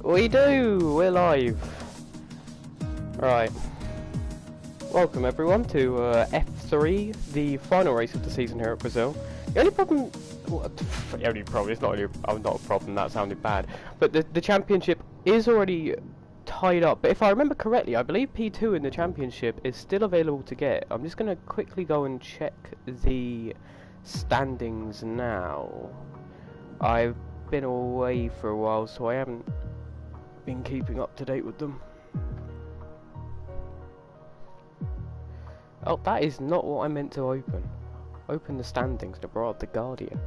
We do! We're live! Right. Welcome everyone to F3, the final race of the season here at Brazil. The only problem... Well, the only problem, it's not a problem, that sounded bad. But the championship is already tied up. But if I remember correctly, I believe P2 in the championship is still available to get. I'm just going to quickly go and check the standings now. I've been away for a while, so I haven't been keeping up to date with them. Oh, that is not what I meant to open. Open the standings, the brought up the Guardian.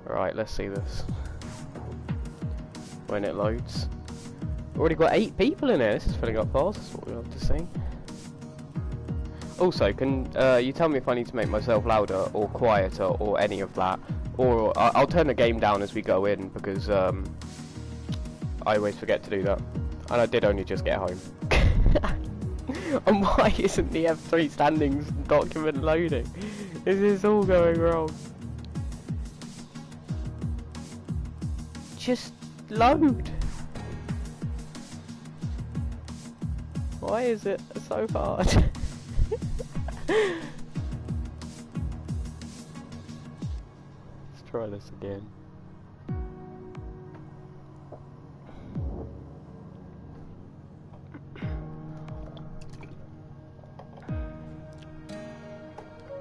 Right, let's see this. When it loads. Already got 8 people in here. This is filling up fast. That's what we love to see. Also, can you tell me if I need to make myself louder or quieter or any of that? Or I'll turn the game down as we go in because I always forget to do that. And I did only just get home. And why isn't the F3 standings document loading? Is this all going wrong? Just load! Why is it so hard? Let's try this again.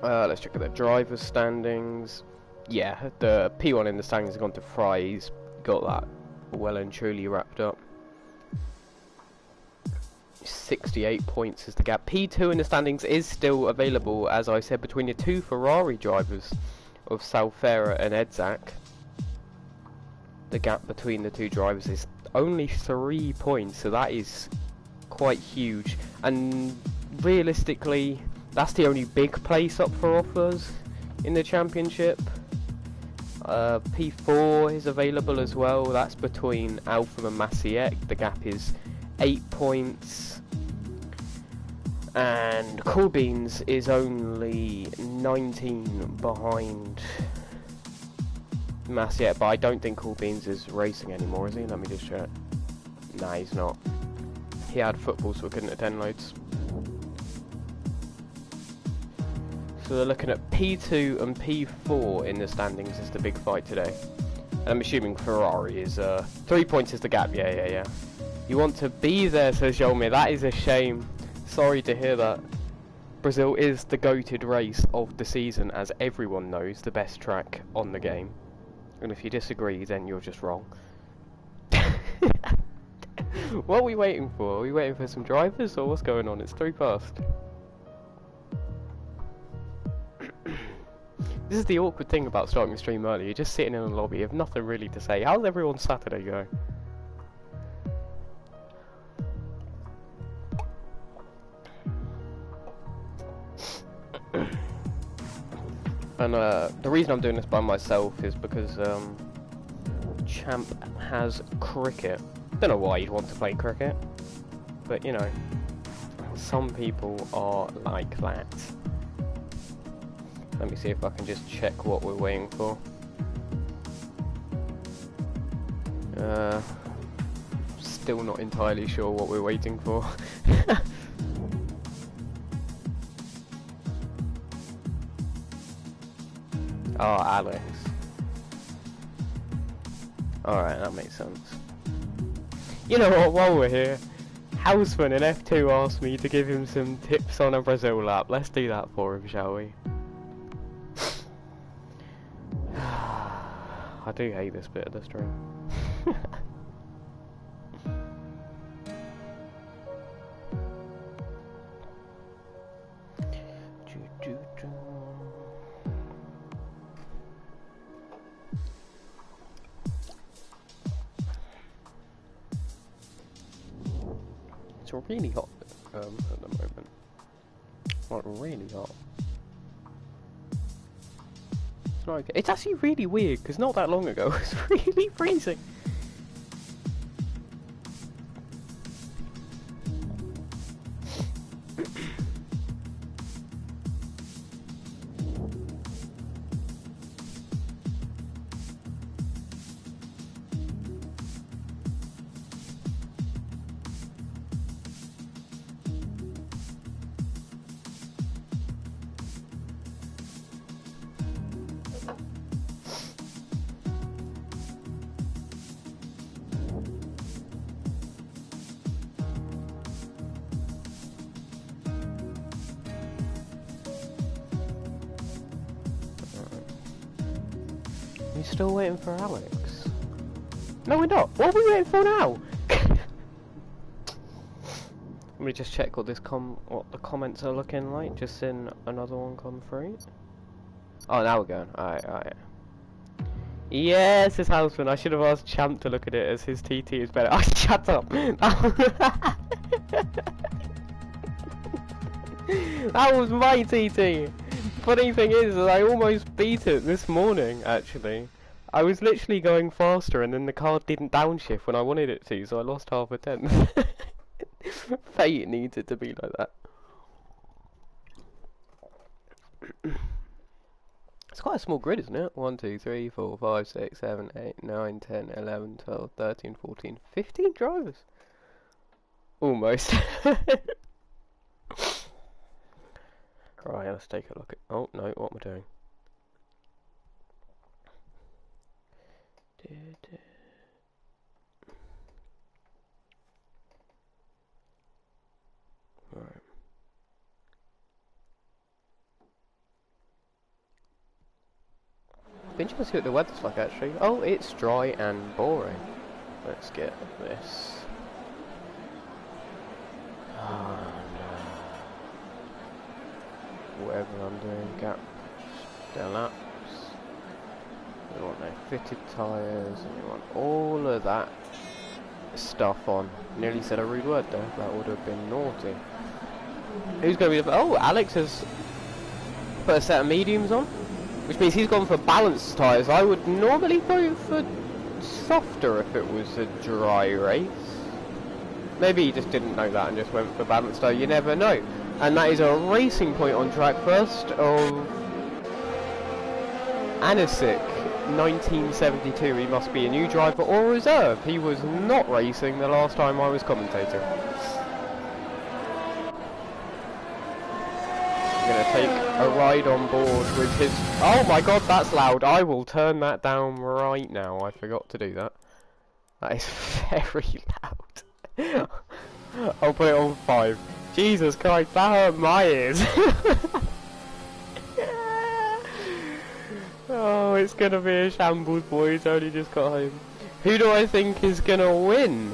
Let's check out the driver's standings. Yeah, the P1 in the standings has gone to Fry. He's got that well and truly wrapped up. 68 points is the gap. P2 in the standings is still available, as I said, between the 2 Ferrari drivers of Salfera and Edzak. The gap between the 2 drivers is only 3 points, so that is quite huge. And realistically, that's the only big place up for offers in the championship. P4 is available as well. That's between Alfa and Maciek. The gap is 8 points. And Cool Beans is only 19 behind Maciek, but I don't think Cool Beans is racing anymore, is he? Let me just check. Nah, he's not. He had football, so we couldn't attend loads. So we're looking at P2 and P4 in the standings is the big fight today. And I'm assuming Ferrari is 3 points is the gap. Yeah. You want to be there, says Yolmir. That is a shame. Sorry to hear that. Brazil is the goated race of the season, as everyone knows, the best track on the game. And if you disagree, then you're just wrong. What are we waiting for? Are we waiting for some drivers, or what's going on? It's 3 past. This is the awkward thing about starting the stream early. You're just sitting in a lobby, you have nothing really to say. How's everyone's Saturday going? And the reason I'm doing this by myself is because Champ has cricket. Don't know why you'd want to play cricket, but you know, some people are like that. Let me see if I can just check what we're waiting for. Still not entirely sure what we're waiting for. Oh, Alex. Alright, that makes sense. You know what, while we're here, Houseman in F2 asked me to give him some tips on a Brazil lap. Let's do that for him, shall we? I do hate this bit of the stream. It's really hot at the moment. Like really hot. It's not okay. It's actually really weird because not that long ago it was really freezing. We're still waiting for Alex. No, we're not. What are we waiting for now? Let me just check what the comments are looking like. Just seen another one come through. Oh, now we're going. Alright. Yes, it's Houseman. I should have asked Champ to look at it as his TT is better. Oh, shut up! That was my TT! Funny thing is, I almost beat it this morning, actually. I was literally going faster and then the car didn't downshift when I wanted it to, so I lost half a tenth. Fate needs it to be like that. It's quite a small grid, isn't it? 1, 2, 3, 4, 5, 6, 7, 8, 9, 10, 11, 12, 13, 14, 15 drivers. Almost. Right, let's take a look at... Oh, no, what am I doing? Right. Interesting to see what the weather's like, actually. Oh, it's dry and boring. Let's get this. Oh, no. Whatever I'm doing, gap, their laps. You want their fitted tyres, and you want all of that stuff on. Nearly said a rude word there. That would have been naughty. Who's going to be the... Oh, Alex has put a set of mediums on, which means he's gone for balanced tyres. I would normally go for softer if it was a dry race. Maybe he just didn't know that and just went for balanced tyre. You never know. And that is a racing point on track first of Anisic, 1972. He must be a new driver or reserve. He was not racing the last time I was commentator. Going to take a ride on board with his... Oh my god, that's loud. I will turn that down right now. I forgot to do that. That is very loud. I'll put it on 5. Jesus Christ, that hurt my ears. Oh, it's going to be a shambles, boys. Only just got home. Who do I think is going to win?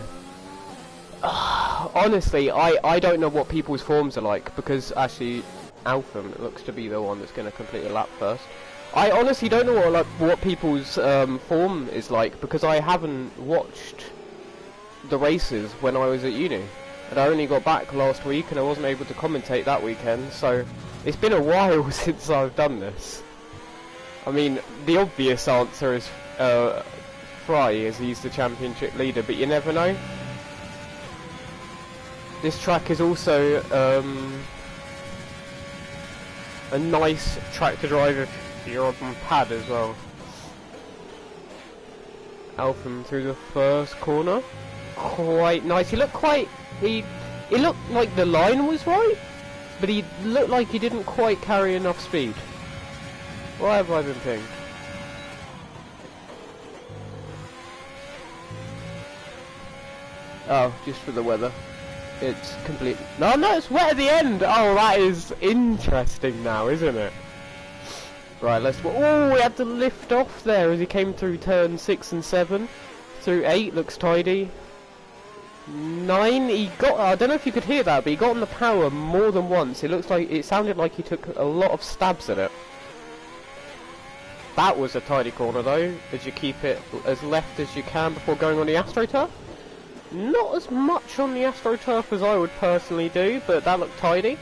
Honestly, I don't know what people's forms are like, because actually Alpham looks to be the one that's going to complete a lap first. I honestly don't know what people's form is like, because I haven't watched the races when I was at uni. And I only got back last week and I wasn't able to commentate that weekend, so it's been a while since I've done this. I mean, the obvious answer is Fry, as he's the championship leader, but you never know. This track is also a nice track to drive if you're on pad as well. Alpham through the first corner. Quite nice. He looked quite... He looked like the line was right, but he looked like he didn't quite carry enough speed. Why have I been pinged? Oh, just for the weather. It's complete... No, it's wet at the end! Oh, that is interesting now, isn't it? Right, let's... Oh, we had to lift off there as he came through turn 6 and 7. Through 8, looks tidy. 9, he got... I don't know if you could hear that, but he got on the power more than once. It sounded like he took a lot of stabs at it. That was a tidy corner though, as you keep it as left as you can before going on the AstroTurf. Not as much on the AstroTurf as I would personally do, but that looked tidy.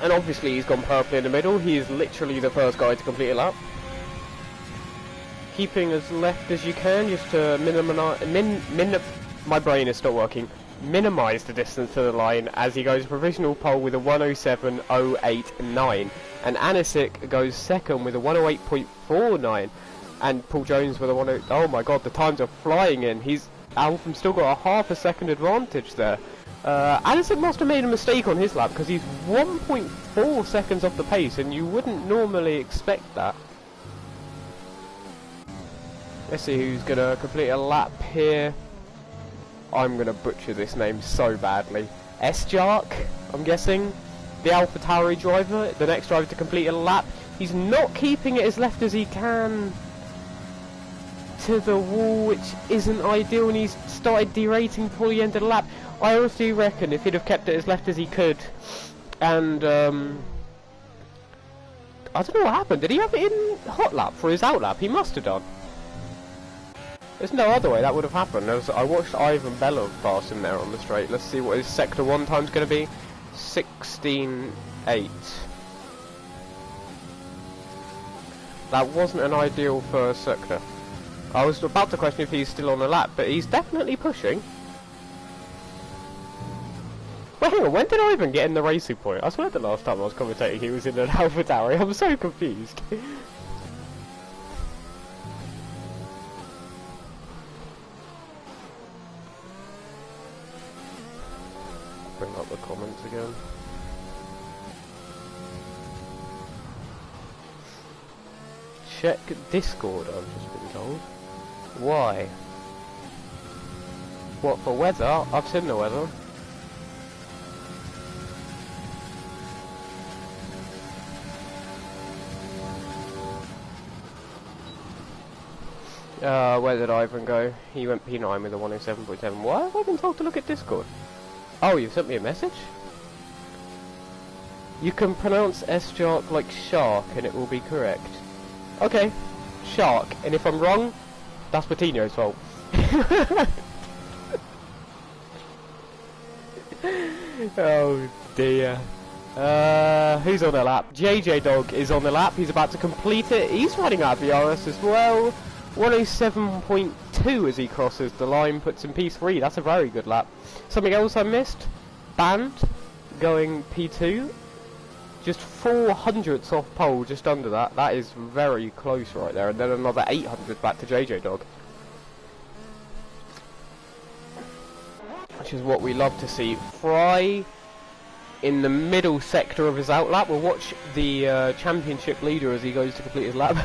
And obviously he's gone purple in the middle. He is literally the first guy to complete a lap. Keeping as left as you can, just to my brain is still working. Minimise the distance to the line as he goes provisional pole with a 107.089, and Anisic goes second with a 108.49, and Paul Jones with a 10. Oh my god, the times are flying in. Alpham still got a half a second advantage there. Anisic must have made a mistake on his lap because he's 1.4 seconds off the pace, and you wouldn't normally expect that. Let's see who's gonna complete a lap here. I'm going to butcher this name so badly. Esjark, I'm guessing. The AlphaTauri driver, the next driver to complete a lap. He's not keeping it as left as he can to the wall, which isn't ideal, and he's started derating before the end of the lap. I honestly reckon if he'd have kept it as left as he could, and I don't know what happened. Did he have it in hot lap for his out lap? He must have done. There's no other way that would have happened. I watched Ivan Belov pass him there on the straight. Let's see what his sector 1 time's going to be. 16.8. That wasn't an ideal first sector. I was about to question if he's still on the lap, but he's definitely pushing. Wait, hang on, when did Ivan get in the racing point? I swear the last time I was commentating he was in an Alpha Tower. I'm so confused. Bring up the comments again. Check Discord, I've just been told. Why? What, for weather? I've seen the weather. Where did Ivan go? He went P9 with a 107.7. Why have I been told to look at Discord? Oh, you've sent me a message? You can pronounce S-Shark like shark and it will be correct. Okay, shark. And if I'm wrong, that's Patino's fault. Oh dear. Who's on the lap? JJ Dog is on the lap. He's about to complete it. He's running out of the RS as well. 107.2 as he crosses the line, puts in P3. That's a very good lap. Something else I missed? Band going P2. Just 400ths off pole, just under that. That is very close right there. And then another 800 back to JJ Dog. Which is what we love to see. Fry in the middle sector of his outlap. We'll watch the championship leader as he goes to complete his lap.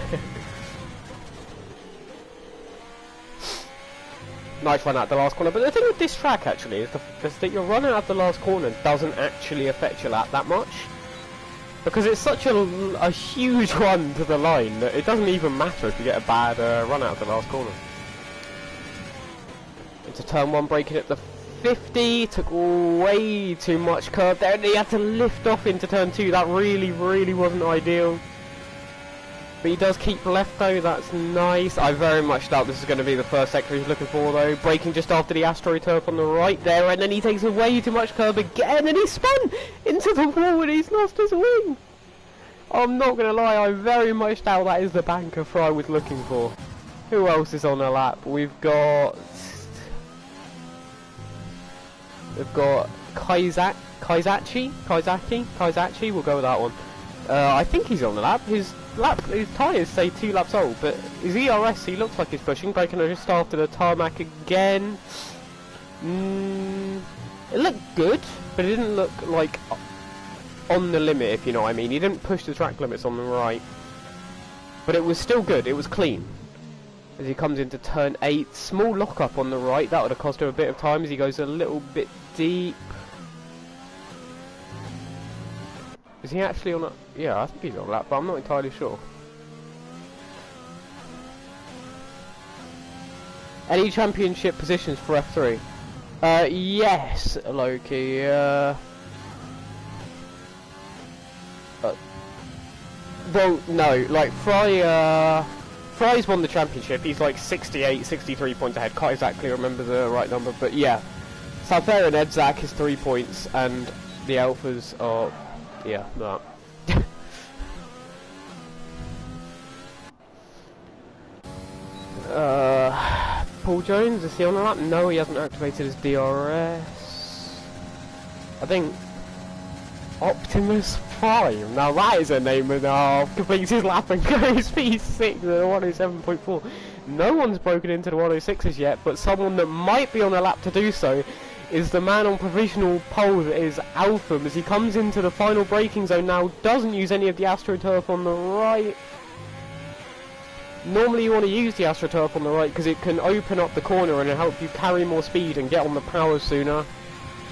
Nice run out the last corner, but the thing with this track actually is that your run out the last corner doesn't actually affect your lap that much, because it's such a huge run to the line that it doesn't even matter if you get a bad run out of the last corner. Into turn 1, braking at the 50, took way too much curve there, and he had to lift off into turn 2. That really wasn't ideal. But he does keep left though, that's nice. I very much doubt this is going to be the first sector he's looking for though. Braking just after the AstroTurf on the right there, and then he takes way too much curve again, and he spun into the wall and he's lost his wing. I'm not going to lie, I very much doubt that is the banker Fry was looking for. Who else is on the lap? We've got Kaizachi, we'll go with that one. I think he's on the lap. His tyres say 2 laps old, but his ERS, he looks like he's pushing, braking just after the tarmac again. It looked good, but it didn't look like on the limit, if you know what I mean. He didn't push the track limits on the right, but it was still good, it was clean. As he comes into turn 8, small lock-up on the right, that would have cost him a bit of time as he goes a little bit deep. Is he actually on a... Yeah, I think he's on a lap, but I'm not entirely sure. Any championship positions for F3? Yes, Loki. Well, no, like Fry's won the championship. He's like 68, 63 points ahead. Can't exactly remember the right number, but yeah. Salfair and Edzak is 3 points, and the Alphas are... Yeah, that. Paul Jones, is he on the lap? No, he hasn't activated his DRS. I think Optimus Prime. Now that is a name and a half. Completes his lap and goes P6 at 107.4. No one's broken into the 106s yet, but someone that might be on a lap to do so is the man on provisional pole, that is Alpham, as he comes into the final braking zone now, doesn't use any of the AstroTurf on the right. Normally you want to use the AstroTurf on the right because it can open up the corner and help you carry more speed and get on the power sooner,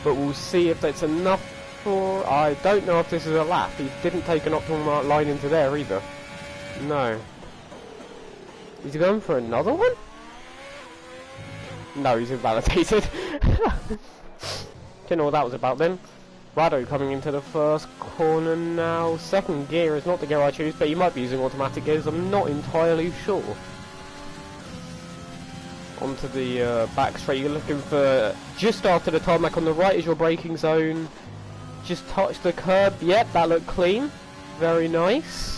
but we'll see if that's enough. for... I don't know if this is a lap. He didn't take an optimal line into there either. No. Is he going for another one? No, he's invalidated. Didn't know what that was about then. Rado coming into the first corner now. Second gear is not the gear I choose, but he might be using automatic gears. I'm not entirely sure. Onto the back straight. You're looking for just after the tarmac on the right is your braking zone. Just touch the curb. Yep, that looked clean. Very nice.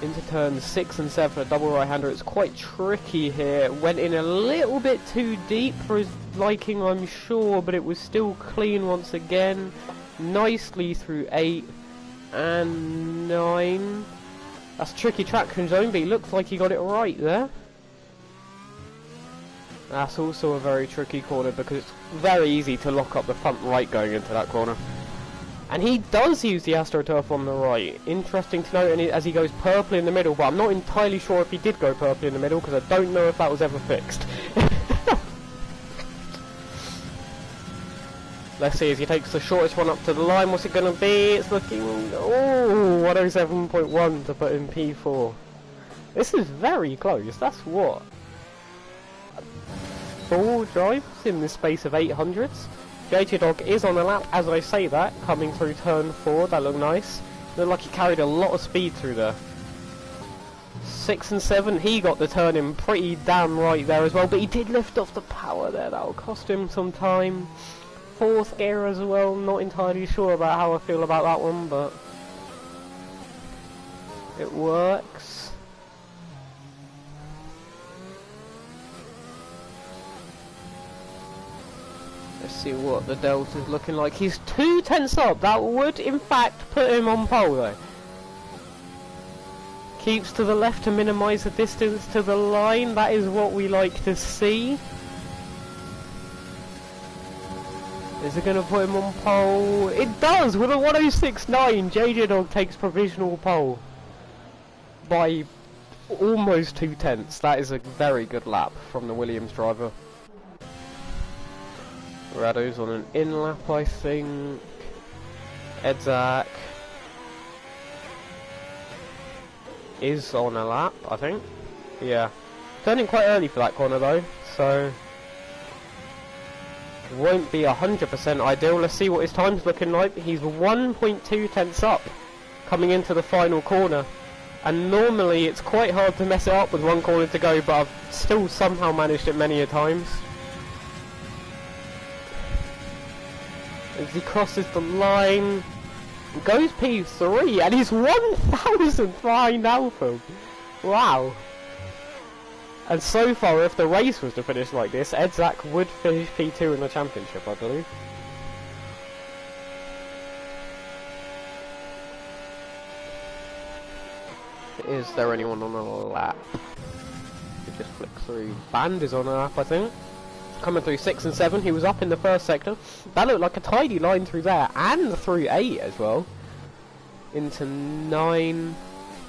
Into turns 6 and 7, a double right-hander. It's quite tricky here. Went in a little bit too deep for his liking, I'm sure, but it was still clean once again. Nicely through 8 and 9. That's a tricky traction zone, but he looks like he got it right there. That's also a very tricky corner because it's very easy to lock up the front right going into that corner. And he does use the AstroTurf on the right. Interesting to note, and as he goes purple in the middle, but I'm not entirely sure if he did go purple in the middle because I don't know if that was ever fixed. Let's see as he takes the shortest one up to the line. What's it going to be? It's looking... Oh, 107.1 to put in P4. This is very close. That's what? 4 drives in the space of 800s. JJ Dog is on the lap as I say that, coming through turn 4, that looked nice. Looked like he carried a lot of speed through there. 6 and 7, he got the turn in pretty damn right there as well, but he did lift off the power there, that'll cost him some time. 4th gear as well, not entirely sure about how I feel about that one, but it works. Let's see what the Delta's looking like. He's 2 tenths up. That would, in fact, put him on pole, though. Keeps to the left to minimise the distance to the line. That is what we like to see. Is it going to put him on pole? It does! With a 106.9, JJ Dog takes provisional pole. By almost 2 tenths. That is a very good lap from the Williams driver. Rado's on an in-lap, I think. Edzak is on a lap, I think. Yeah. Turning quite early for that corner though, so won't be 100% ideal. Let's see what his time's looking like. He's 1.2 tenths up coming into the final corner. And normally it's quite hard to mess it up with 1 corner to go, but I've still somehow managed it many a times. As he crosses the line, goes P3, and he's 1,000 behind Alpha. Wow. And so far, if the race was to finish like this, Edzak would finish P2 in the championship, I believe. Is there anyone on a lap? We just flick through. Band is on a lap, I think. Coming through 6 and 7, he was up in the first sector. That looked like a tidy line through there, and through 8 as well. Into 9.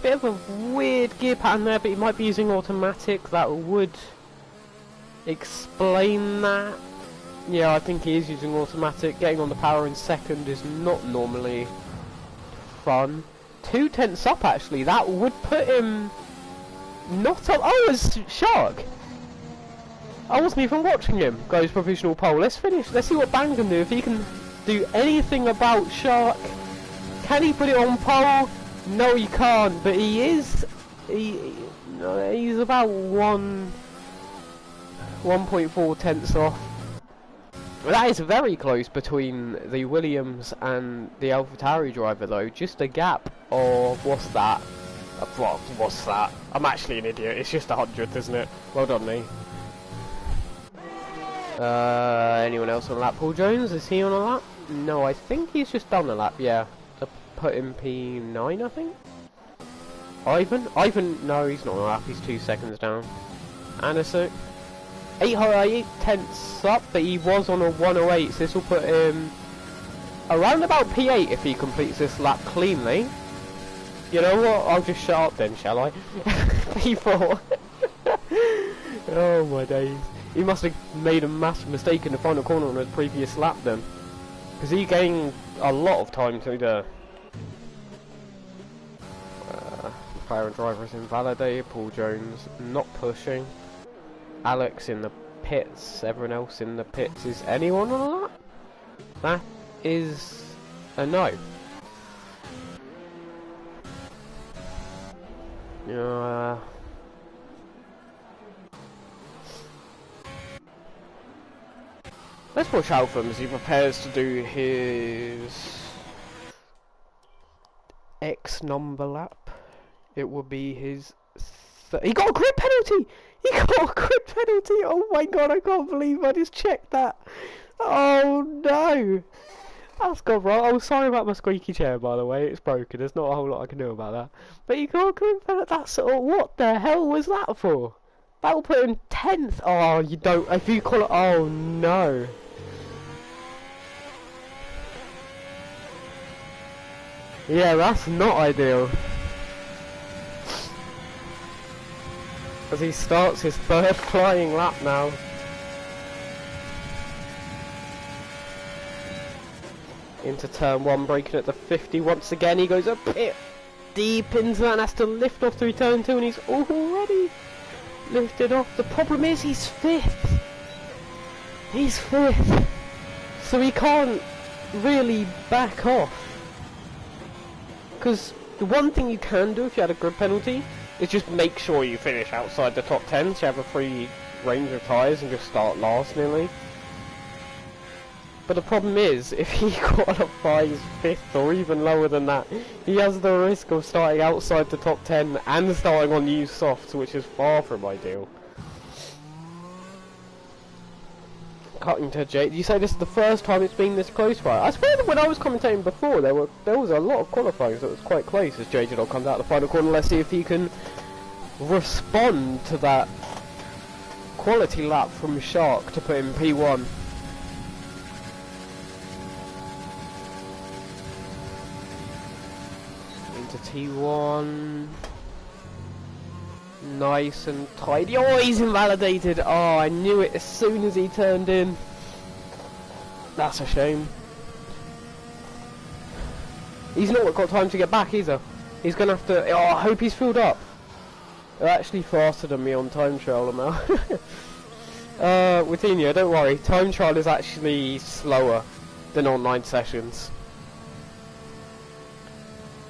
Bit of a weird gear pattern there, but he might be using automatic. That would explain that. Yeah, I think he is using automatic. Getting on the power in second is not normally fun. 2 tenths up actually, that would put him not up. Oh, it's Shark! I wasn't even watching him. Goes provisional pole. Let's finish. Let's see what Bang can do. If he can do anything about Shark. Can he put it on pole? No, he can't. But he is. He's about 1.4 tenths off. That is very close between the Williams and the AlphaTauri driver, though. Just a gap of what's that? What's that? I'm actually an idiot. It's just 100th, isn't it? Well done, me. Anyone else on a lap? Paul Jones, is he on a lap? No, I think he's just done a lap, yeah. To put in P9, I think? Ivan, no, he's not on a lap, he's 2 seconds down. Anderson, 8 tenths up, but he was on a 108, so this will put him around about P8 if he completes this lap cleanly. You know what, I'll just shut up then, shall I? P4. Oh my days. He must have made a massive mistake in the final corner on his previous lap then. Because he gained a lot of time through the player and driver is invalidated. Paul Jones not pushing. Alex in the pits. Everyone else in the pits. Is anyone on that? That is a no. Let's watch out for him as he prepares to do his X number lap. It will be his... He got a grip penalty! He got a grip penalty! Oh my god, I can't believe I just checked that! Oh no! That's gone wrong. Oh, sorry about my squeaky chair, by the way. It's broken. There's not a whole lot I can do about that. But he got a grip penalty. That's... what the hell was that for? That'll put him 10th. Oh, you don't... If you call it... Oh no. Yeah, that's not ideal. As he starts his third flying lap now. Into turn 1, braking at the 50 once again. He goes a bit deep into that and has to lift off through turn 2, and he's already lifted off. The problem is he's 5th. He's 5th. So he can't really back off. Because the one thing you can do if you had a grid penalty is just make sure you finish outside the top 10, so you have a free range of tyres and just start last nearly. But the problem is, if he qualifies 5th or even lower than that, he has the risk of starting outside the top 10 and starting on used softs, which is far from ideal. Cutting to Jay, you say this is the first time it's been this close, right? I swear that when I was commentating before, there was a lot of qualifying that was quite close as JJ comes out the final corner. Let's see if he can respond to that quality lap from Shark to put him P1. Into T1. Nice and tidy. Oh, he's invalidated. Oh, I knew it as soon as he turned in. That's a shame. He's not got time to get back either. He's gonna have to... Oh, I hope he's filled up. They're actually faster than me on time trial now. Witinho, don't worry. Time trial is actually slower than online sessions.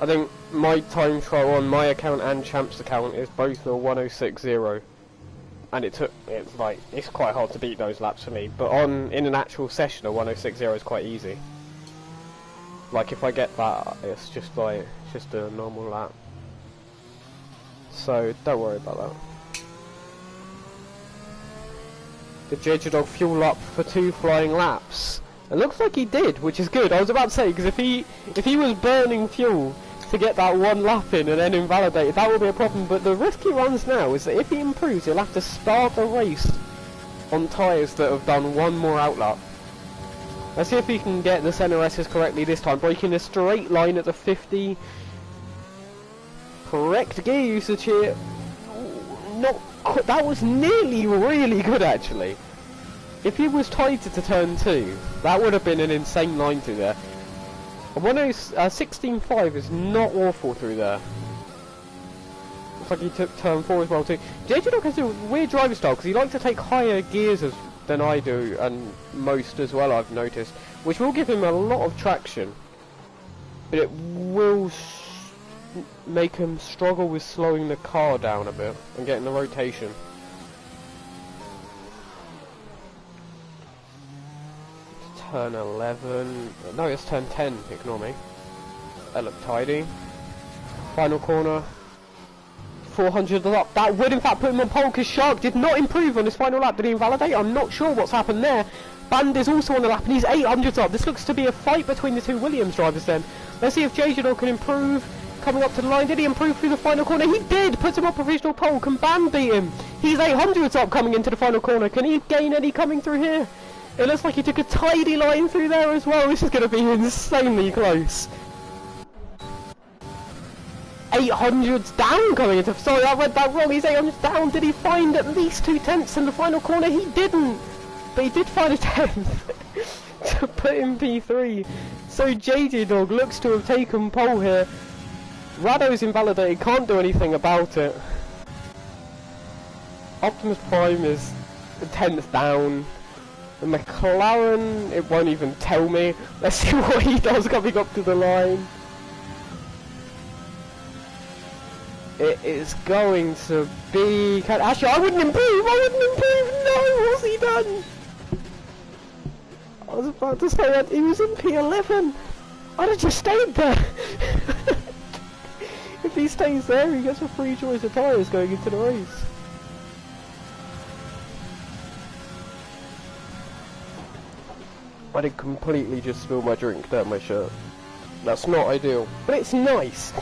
I think my time trial on my account and Champ's account is both a 1060, and it's quite hard to beat those laps for me. But in an actual session, a 1060 is quite easy. Like if I get that, it's just a normal lap. So don't worry about that. Did JJ Dog fuel up for 2 flying laps? It looks like he did, which is good. I was about to say, because if he was burning fuel to get that 1 lap in and then invalidated, that would be a problem. But the risk he runs now is that if he improves, he'll have to start the race on tyres that have done 1 more outlap. Let's see if he can get the centre S's correctly this time. Breaking a straight line at the 50. Correct gear usage here. That was nearly really good actually. If he was tighter to turn 2, that would have been an insane line through there. 16.5 is not awful through there. Looks like he took turn 4 as well too. JJ Dog has a weird driving style because he likes to take higher gears than I do, and most as well I've noticed, which will give him a lot of traction, but it will make him struggle with slowing the car down a bit and getting the rotation. Turn 11, no, it's turn 10, ignore me. That looked tidy. Final corner. 400 up. That would in fact put him on pole because Shark did not improve on his final lap. Did he invalidate? I'm not sure what's happened there. Band is also on the lap and he's 800 up. This looks to be a fight between the 2 Williams drivers then. Let's see if JJ can improve. Coming up to the line, did he improve through the final corner? He did! Puts him on provisional pole. Can Band beat him? He's 800 up coming into the final corner. Can he gain any coming through here? It looks like he took a tidy line through there as well. This is going to be insanely close. 800s down coming into... Sorry, I read that wrong. He's 800s down. Did he find at least 2 tenths in the final corner? He didn't. But he did find a 10th. put in P3. So JJ Dog looks to have taken pole here. Rado's invalidated, can't do anything about it. Optimus Prime is 10th down. The McLaren, it won't even tell me. Let's see what he does coming up to the line. It is going to be... Actually, I wouldn't improve! No, what's he done? I was about to say that he was in P11. I'd have just stayed there. If he stays there, he gets a free choice of tyres going into the race. I did completely just spill my drink down my shirt. That's not ideal, but it's nice.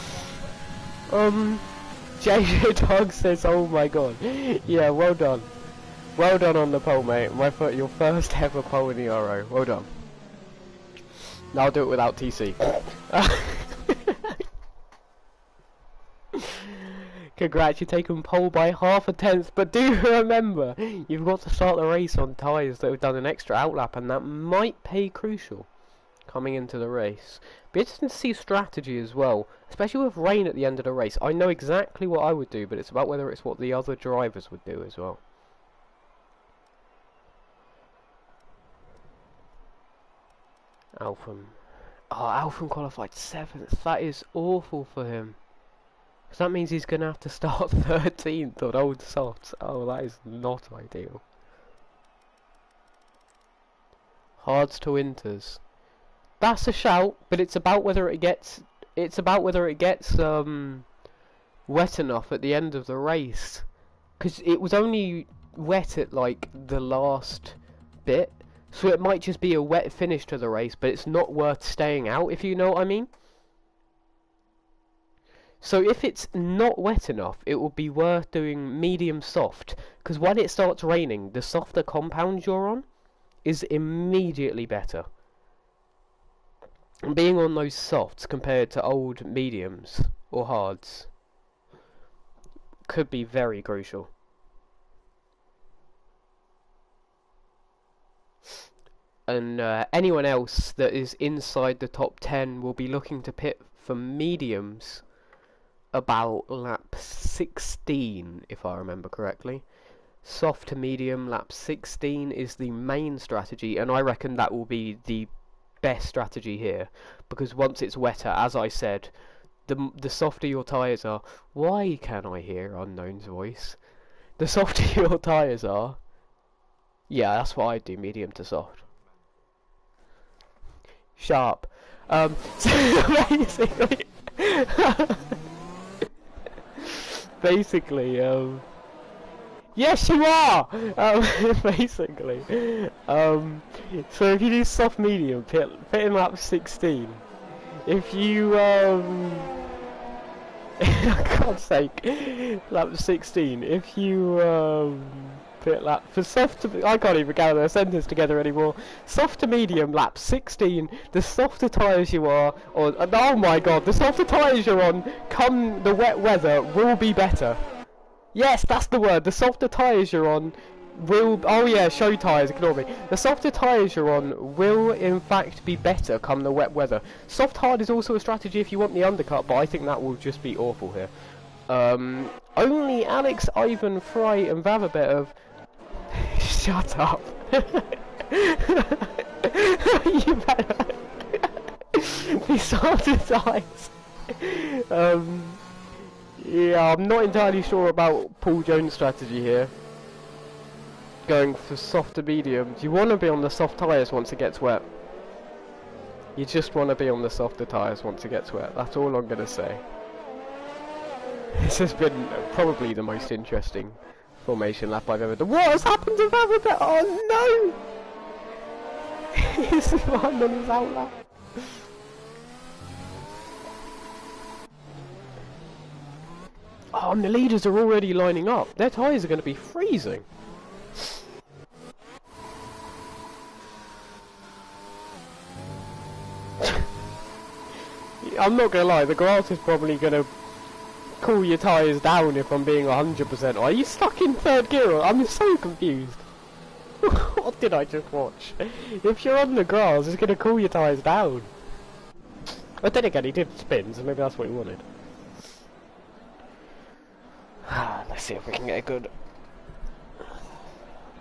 JJ Dog says, oh my god. Yeah, well done. Well done on the pole, mate. Your first ever pole in the RO. Well done. Now I'll do it without TC. Congrats, you've taken pole by half a tenth, but do remember, you've got to start the race on tyres that have done an extra outlap, and that might pay crucial coming into the race. Be interesting to see strategy as well, especially with rain at the end of the race. I know exactly what I would do, but it's about whether it's what the other drivers would do as well. Alphen. Oh, Alphen qualified 7th. That is awful for him. Because that means he's going to have to start 13th on old softs. Oh, that is not ideal. Hards to winters. That's a shout, but it's about whether it gets... It's about whether it gets wet enough at the end of the race. Because it was only wet at, like, the last bit. So it might just be a wet finish to the race, but it's not worth staying out, if you know what I mean. So if it's not wet enough, it will be worth doing medium soft, because when it starts raining, the softer compound you're on is immediately better. And being on those softs compared to old mediums or hards could be very crucial. And anyone else that is inside the top 10 will be looking to pit for mediums about lap 16, if I remember correctly. Soft to medium, lap 16 is the main strategy, and I reckon that will be the best strategy here, because once it's wetter, as I said, the softer your tyres are... Why can I hear Unknown's voice? The softer your tyres are... Yeah, that's what I do, medium to soft. Sharp. So basically, yes you are! Basically. So if you do soft medium, pit in lap 16. If you, for God's sake, lap 16, if you, pit lap, for soft to, I can't even gather a sentence together anymore, soft to medium, lap 16, the softer tyres you are, or, oh my god, the softer tyres you're on, come the wet weather, will be better. Yes, that's the word, the softer tyres you're on will, oh yeah, show tyres, ignore me. The softer tyres you're on will in fact be better come the wet weather. Soft hard is also a strategy if you want the undercut, but I think that will just be awful here. Only Alex, Ivan, Fry and Vavabetov. Shut up. You better. Be softer tyres. Yeah, I'm not entirely sure about Paul Jones' strategy here. Going for soft to medium. You want to be on the soft tyres once it gets wet. You just want to be on the softer tyres once it gets wet. That's all I'm going to say. This has been probably the most interesting formation lap I've ever done. What has happened to Vavabet? Oh no! He's run on his outlap. Oh, and the leaders are already lining up. Their tyres are going to be freezing. I'm not going to lie, the grass is probably going to cool your tyres down if I'm being 100%. Are you stuck in third gear? I'm so confused. What did I just watch? If you're on the grass, it's going to cool your tyres down. But then again, he did spin, so maybe that's what he wanted. Let's see if we can get a good...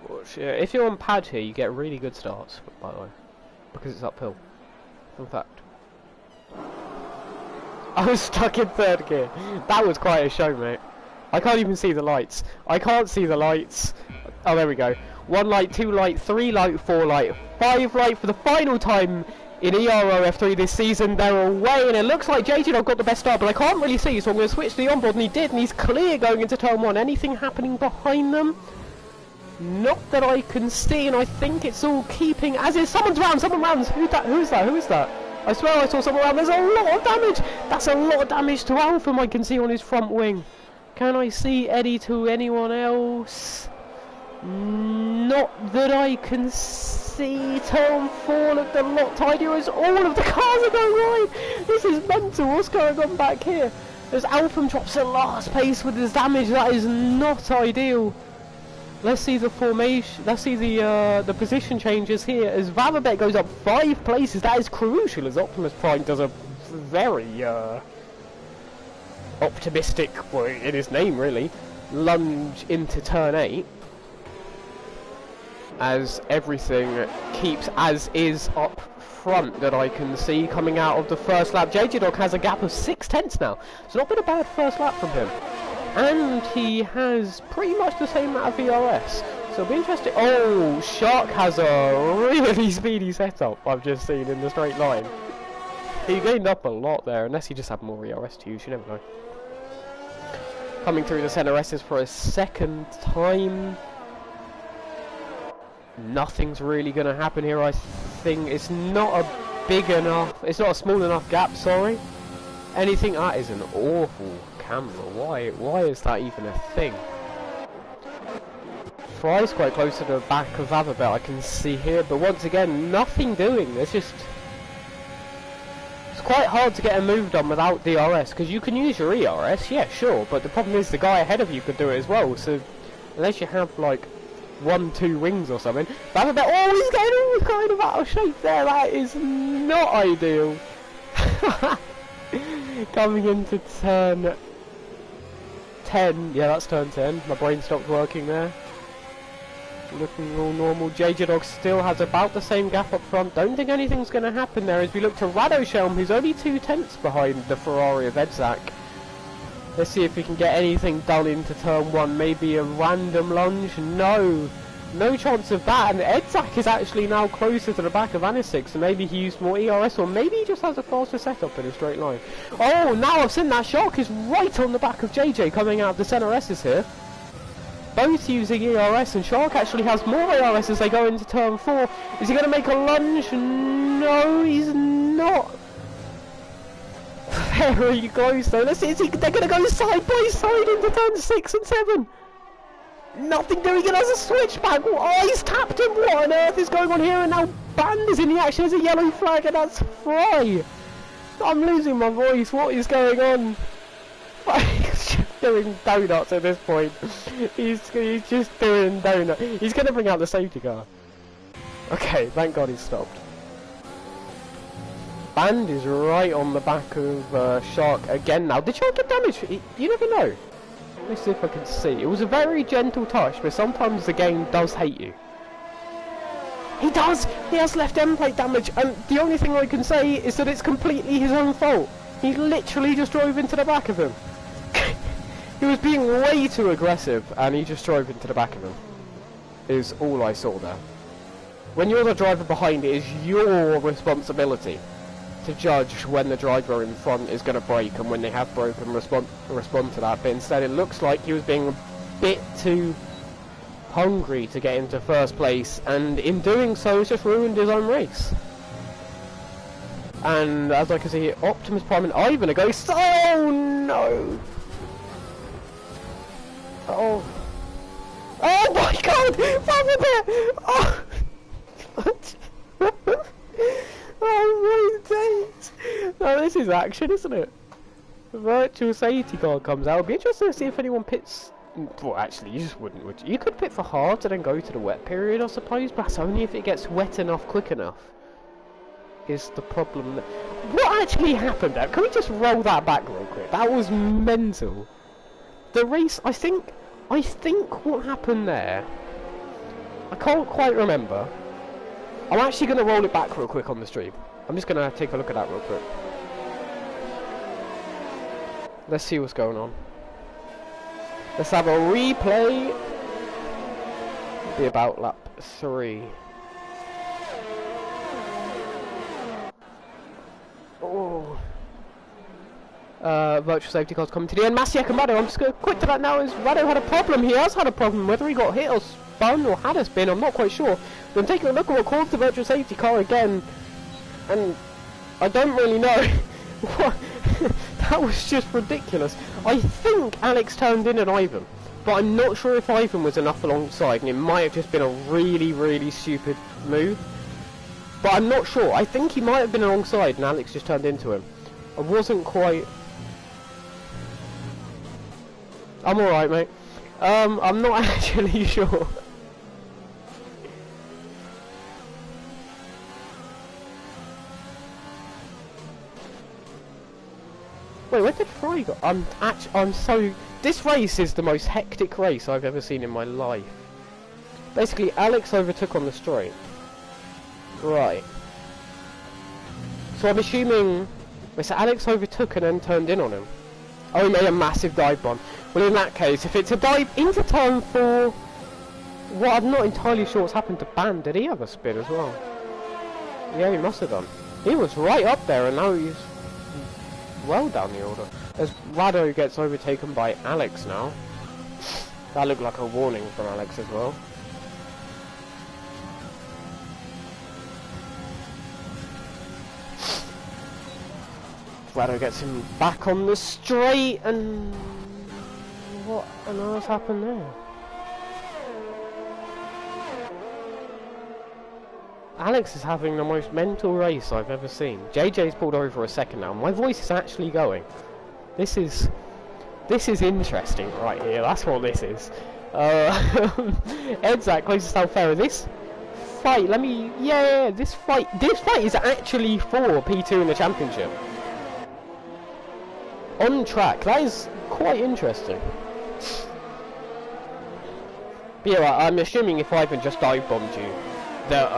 watch. Yeah, if you're on pad here, you get really good starts, by the way. Because it's uphill. In fact. I was stuck in third gear. That was quite a show, mate. I can't even see the lights. I can't see the lights. Oh, there we go. 1 light, 2 light, 3 light, 4 light, 5 light for the final time in ERO F3 this season. They're away, and it looks like JJ got the best start, but I can't really see, so I'm going to switch to the onboard, and he did, and he's clear going into turn 1. Anything happening behind them? Not that I can see, and I think it's all keeping as is. Someone rounds. Who's that? I swear I saw someone around. There's a lot of damage. That's a lot of damage to Alpham I can see on his front wing. Can I see Eddie to anyone else? Not that I can see. Turn 4 looked a lot tidier as all of the cars are going wide. This is mental. What's going on back here? As Alpham drops at last pace with his damage, that is not ideal. Let's see the formation. Let's see the position changes here as Vavabet goes up 5 places. That is crucial as Optimus Prime does a very optimistic, well, in his name really, lunge into turn 8. As everything keeps as is up front that I can see coming out of the first lap. JJ Dog has a gap of 6/10 now. It's not been a bad first lap from him. And he has pretty much the same amount of VRS. So it'll be interesting. Oh, Shark has a really speedy setup I've just seen in the straight line. He gained up a lot there, unless he just had more VRS to use, you never know. Coming through the centre S's for a second time. Nothing's really going to happen here, I think. It's not a big enough, it's not a small enough gap, sorry. Anything, that is an awful camera. Why is that even a thing? Fry's quite close to the back of Vavabet, I can see here, but once again, nothing doing. It's just... it's quite hard to get a move done without DRS, because you can use your ERS, yeah, sure, but the problem is the guy ahead of you could do it as well, so unless you have, like, 1-2 wings or something. Vavabet, oh, he's getting all kind of out of shape there. That is not ideal. Coming into turn 10. Yeah, that's turn 10. My brain stopped working there. Looking all normal. JJ Dog still has about the same gap up front. Don't think anything's going to happen there as we look to Radoshelm, who's only 2/10 behind the Ferrari of Edzak. Let's see if we can get anything done into turn 1. Maybe a random lunge. No chance of that. And Edzak is actually now closer to the back of Anisik, so maybe he used more ERS, or maybe he just has a faster setup in a straight line. Oh, now I've seen that Shark is right on the back of JJ coming out of the centre S's here. Both using ERS, and Shark actually has more ERS as they go into turn 4. Is he going to make a lunge? No, he's not. Very close though. Let's see, they're going to go side by side into turn 6 and 7. Nothing doing it as a switchback. Oh, he's tapped him. What on earth is going on here? And now Band is in the action. There's a yellow flag, and that's Fry. I'm losing my voice. What is going on? He's just doing donuts at this point. He's just doing donuts. He's going to bring out the safety car. Okay, thank God he's stopped. Band is right on the back of Shark again now. Did Shark get damage? You never know. Let's see if I can see. It was a very gentle touch, but sometimes the game does hate you. He does! He has left end plate damage, and the only thing I can say is that it's completely his own fault. He literally just drove into the back of him. He was being way too aggressive, and he just drove into the back of him. Is all I saw there. When you're the driver behind, it is your responsibility to judge when the driver in front is going to brake and when they have broken, respond to that. But instead it looks like he was being a bit too hungry to get into first place, and in doing so has just ruined his own race. And as I can see here, Optimus Prime and Ivan are going, oh no! Oh my god! Oh! Oh my days! No, this is action, isn't it? The virtual safety car comes out. It'll be interesting to see if anyone pits Well, actually, you just wouldn't, would you? You could pit for hard and then go to the wet period, I suppose, but that's only if it gets wet enough quick enough. Is the problem. What actually happened there? Can we just roll that back real quick? That was mental. The race, I think what happened there, I can't quite remember. I'm actually going to roll it back real quick on the stream. I'm just going to take a look at that real quick. Let's see what's going on. Let's have a replay. It'll be about lap 3. Oh. Virtual safety cars coming to the end. Masiak and Rado, I'm just going to quick to that now, is Rado had a problem. He has had a problem, whether he got hit or spun or had a spin, I'm not quite sure. But I'm taking a look at what caused the virtual safety car again, and I don't really know. What? That was just ridiculous. I think Alex turned in at Ivan, but I'm not sure if Ivan was enough alongside, and it might have just been a really, really stupid move. But I'm not sure. I think he might have been alongside, and Alex just turned into him. I wasn't quite... I'm alright, mate. I'm not actually sure. Wait, where did Fry go? I'm so... This race is the most hectic race I've ever seen in my life. Basically, Alex overtook on the straight. Right. So I'm assuming... Wait, so Alex overtook and then turned in on him. Oh, he made a massive dive bomb. Well, in that case, if it's a dive into turn 4... Well, I'm not entirely sure what's happened to Ban. Did he have a spin as well? Yeah, he must have done. He was right up there, and now he's... well down the order. As Rado gets overtaken by Alex now. That looked like a warning from Alex as well. Rado gets him back on the straight, and what on earth happened there? Alex is having the most mental race I've ever seen. JJ's pulled over for a second now. My voice is actually going. This is interesting right here. That's what this is. Edzak close to South Fair. This fight, this fight is actually for P2 in the championship. On track. That is quite interesting. But yeah, I'm assuming if Ivan just dive bombed you, that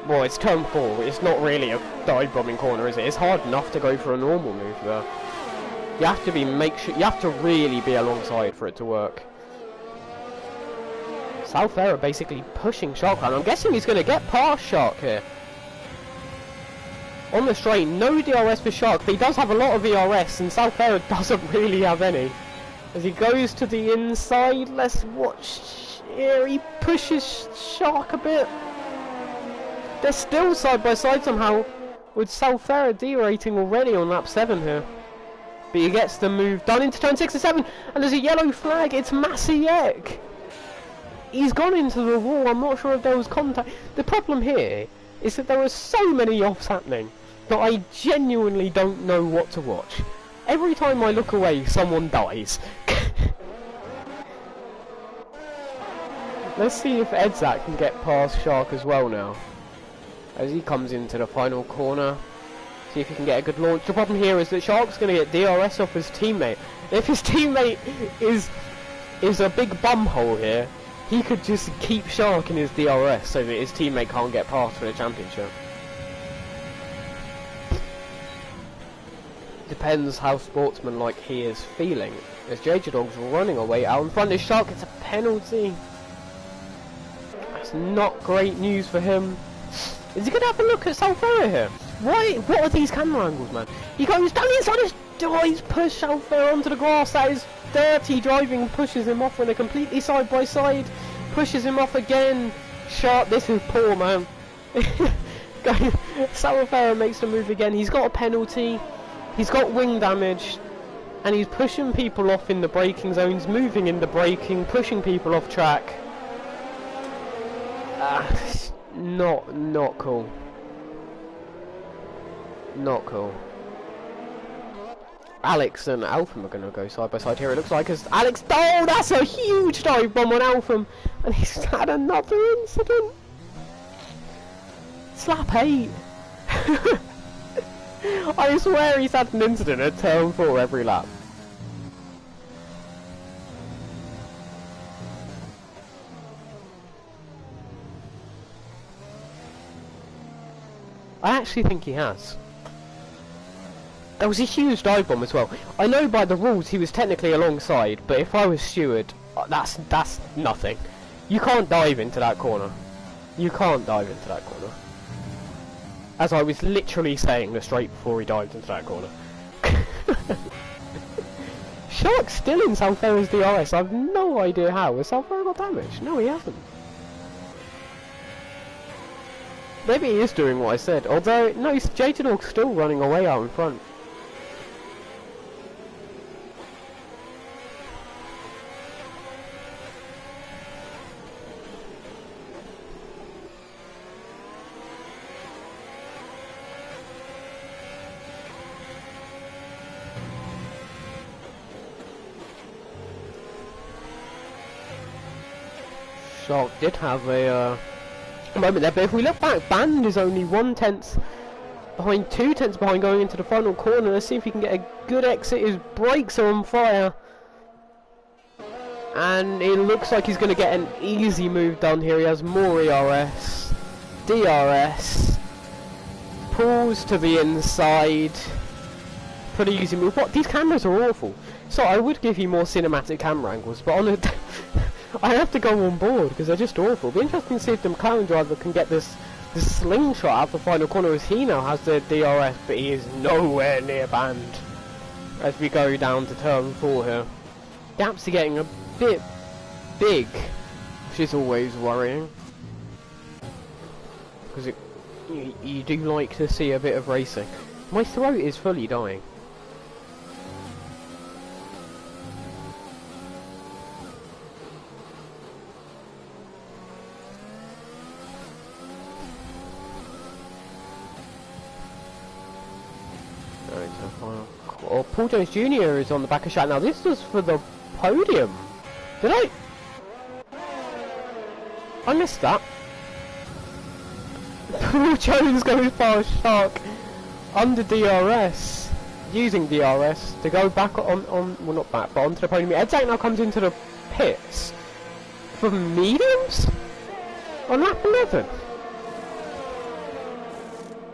well, it's turn 4. It's not really a dive bombing corner, is it? It's hard enough to go for a normal move there. You have to you have to really be alongside for it to work. South Fair are basically pushing Shark around. I'm guessing he's going to get past Shark here. On the straight, no DRS for Shark, but he does have a lot of ERS, and South Fair doesn't really have any. As he goes to the inside, let's watch here. He pushes Shark a bit. They're still side by side somehow, with South Fair derating already on lap 7 here. But he gets the move done into turn 6 and 7, and there's a yellow flag. It's Masiak. He's gone into the wall. I'm not sure if there was contact. The problem here is that there are so many offs happening that I genuinely don't know what to watch. Every time I look away, someone dies. Let's see if Edzak can get past Shark as well now, as he comes into the final corner. See if he can get a good launch. The problem here is that Shark's going to get DRS off his teammate. If his teammate is a big bumhole here, he could just keep Shark in his DRS so that his teammate can't get past for the championship. Depends how sportsmanlike he is feeling. As JJ Dog's running away out in front of Shark, it's a penalty. That's not great news for him. Is he going to have a look at Southfair here? Why? What are these camera angles, man? He goes down the inside his door, he's pushed Southfair onto the grass. That is dirty driving, pushes him off when they're completely side by side. Pushes him off again. Sharp, this is poor, man. Southfair makes the move again. He's got a penalty. He's got wing damage. And he's pushing people off in the braking zones, moving in the braking, pushing people off track. Not cool. Not cool. Alex and Alpham are going to go side by side here, it looks like, as Alex... Oh, that's a huge dive bomb on Alpham! And he's had another incident! Slap 8! I swear he's had an incident at turn 4 every lap. I actually think he has. There was a huge dive bomb as well. I know by the rules he was technically alongside, but if I was steward, that's nothing. You can't dive into that corner. You can't dive into that corner. As I was literally saying the straight before he dived into that corner. Shark's still in Southera's DRS. I have no idea how. Has Southera got damaged? No, he hasn't. Maybe he is doing what I said. Although, no, Jayden's still running away out in front. Shark did have a moment there, but if we look back, Band is only 1/10 behind, 2/10 behind going into the final corner. Let's see if he can get a good exit. His brakes are on fire. And it looks like he's going to get an easy move done here. He has more ERS, DRS, pulls to the inside. Pretty easy move. What? These cameras are awful. So I would give you more cinematic camera angles, but on a... I have to go on board because they're just awful. It'll be interesting to see if the McLaren driver can get this slingshot out the final corner, as he now has the DRS, but he is nowhere near Band as we go down to turn 4 here. Gaps are getting a bit big, which is always worrying, because you do like to see a bit of racing. My throat is fully dying. Or Paul Jones Jr. is on the back of shot. Now this was for the podium. Did I missed that. Paul Jones goes past Shark under DRS, using DRS to go back on well, not back, but onto the podium. Edzak now comes into the pits for mediums on lap 11.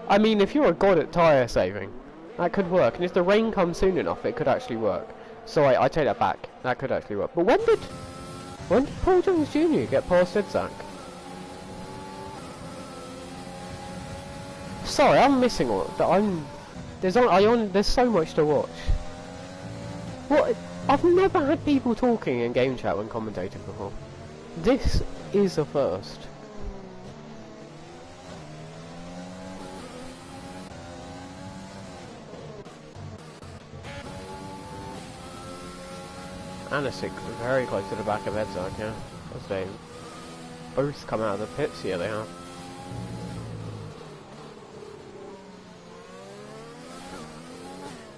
I mean, if you're a god at tyre saving, that could work, and if the rain comes soon enough, it could actually work. So I take that back. That could actually work. But when did Paul Jones Jr. get past Edzak? Sorry, I'm missing all. There's so much to watch. What? I've never had people talking in game chat when commentating before. This is a first. Anasik very close to the back of Edzak, yeah. As they both come out of the pits here, they have.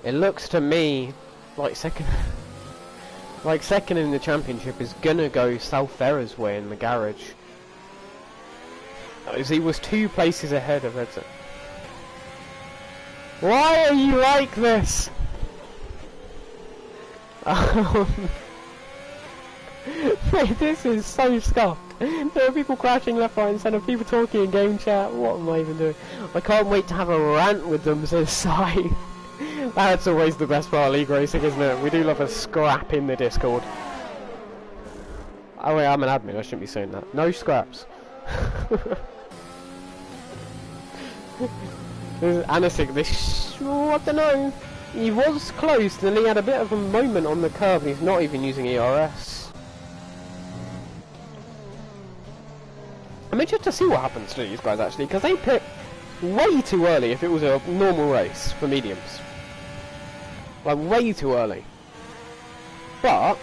It looks to me like second in the championship is gonna go Southera's way in the garage, as he was 2 places ahead of Edzak. Why are you like this? Mate, this is so scuffed. There are people crashing left, right and centre, people talking in game chat. What am I even doing? I can't wait to have a rant with them, says Sai. That's always the best part of league racing, isn't it? We do love a scrap in the Discord. Oh wait, I'm an admin, I shouldn't be saying that. No scraps. Anasik, I don't know. He was close, and then he had a bit of a moment on the curve, and he's not even using ERS. I'm interested to see what happens to these guys, actually, because they pit way too early if it was a normal race for mediums. Like, way too early. But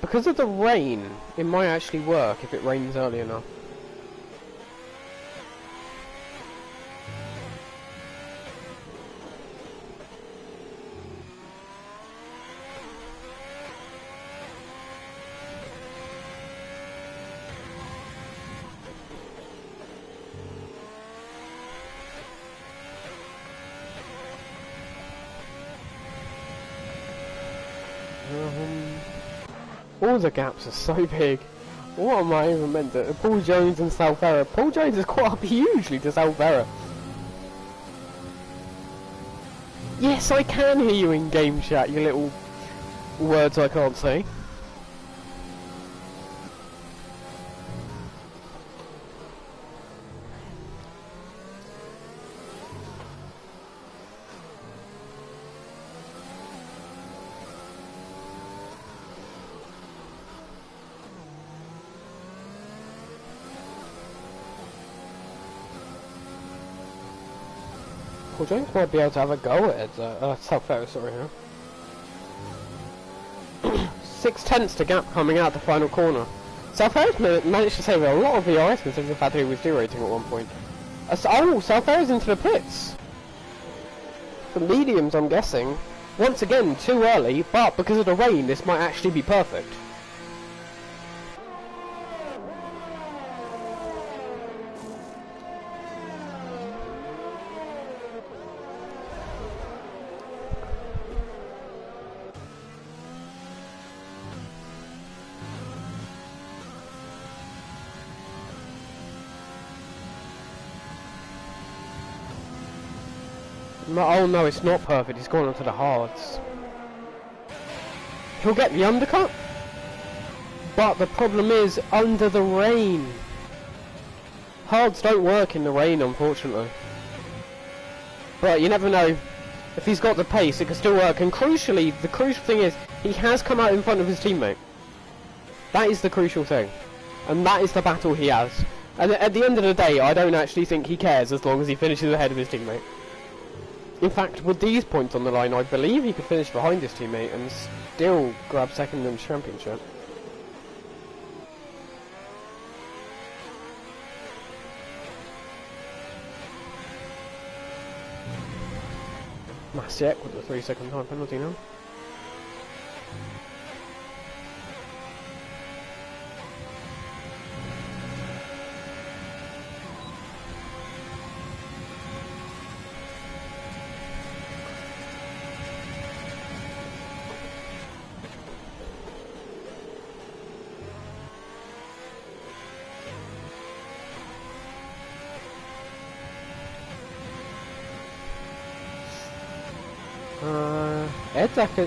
because of the rain, it might actually work if it rains early enough. All the gaps are so big. What am I even meant to? Paul Jones and Salfera. Paul Jones has caught up hugely to Salfera. Yes, I can hear you in game chat, you little words I can't say. Paul Jones might be able to have a go at it, Salfera, sorry, huh? 6/10 to gap coming out the final corner. Salfera's managed to save a lot of VRS considering the fact that he was derating at one point. Oh, Salfera's into the pits. For mediums, I'm guessing. Once again, too early, but because of the rain, this might actually be perfect. No, oh no, it's not perfect. He's gone onto the hards. He'll get the undercut, but the problem is under the rain. Hards don't work in the rain, unfortunately. But you never know. If he's got the pace, it can still work. And crucially, the crucial thing is he has come out in front of his teammate. That is the crucial thing, and that is the battle he has. And at the end of the day, I don't actually think he cares as long as he finishes ahead of his teammate. In fact, with these points on the line, I believe he could finish behind his teammate and still grab second in the championship. Masiek with the 3-second time penalty now.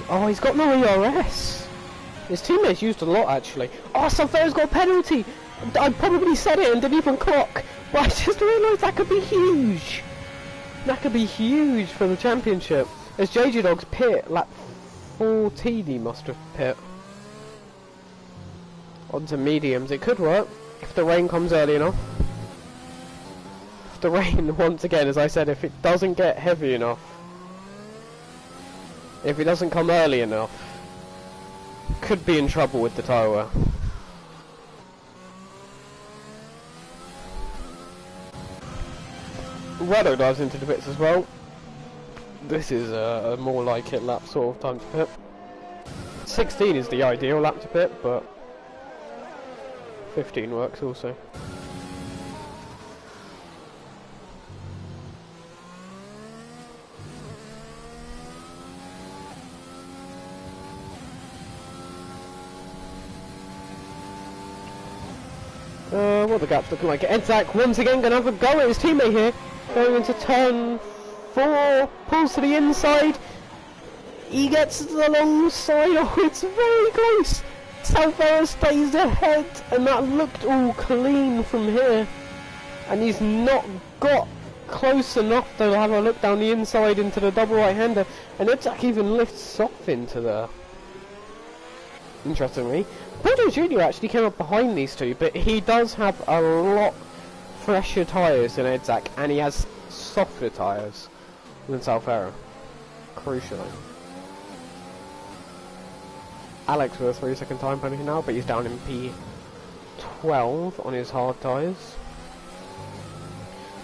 Oh, he's got no ERS. His teammates used a lot, actually. Oh, Salfera's got a penalty! I probably said it and didn't even clock, but I just realised that could be huge. That could be huge for the championship. As JJ Dog's pit, lap 14 he must have pit. Onto mediums, it could work, if the rain comes early enough. If the rain, once again, as I said, if it doesn't get heavy enough. If it doesn't come early enough, could be in trouble with the tyre wear. Redo dives into the pits as well. This is a more like it lap sort of time to pit. 16 is the ideal lap to pit, but 15 works also. What the gap's looking like? Edzak once again gonna have a go at his teammate here. Going into turn 4, pulls to the inside. He gets to the long side. Oh, it's very close. Salfera stays ahead, and that looked all clean from here. And he's not got close enough to have a look down the inside into the double right-hander. And Edzak even lifts off into there. Interestingly, Porto Jr. actually came up behind these two, but he does have a lot fresher tyres than Edzak, and he has softer tyres than Salfera, crucially. Alex with a 3-second time penalty now, but he's down in P12 on his hard tyres.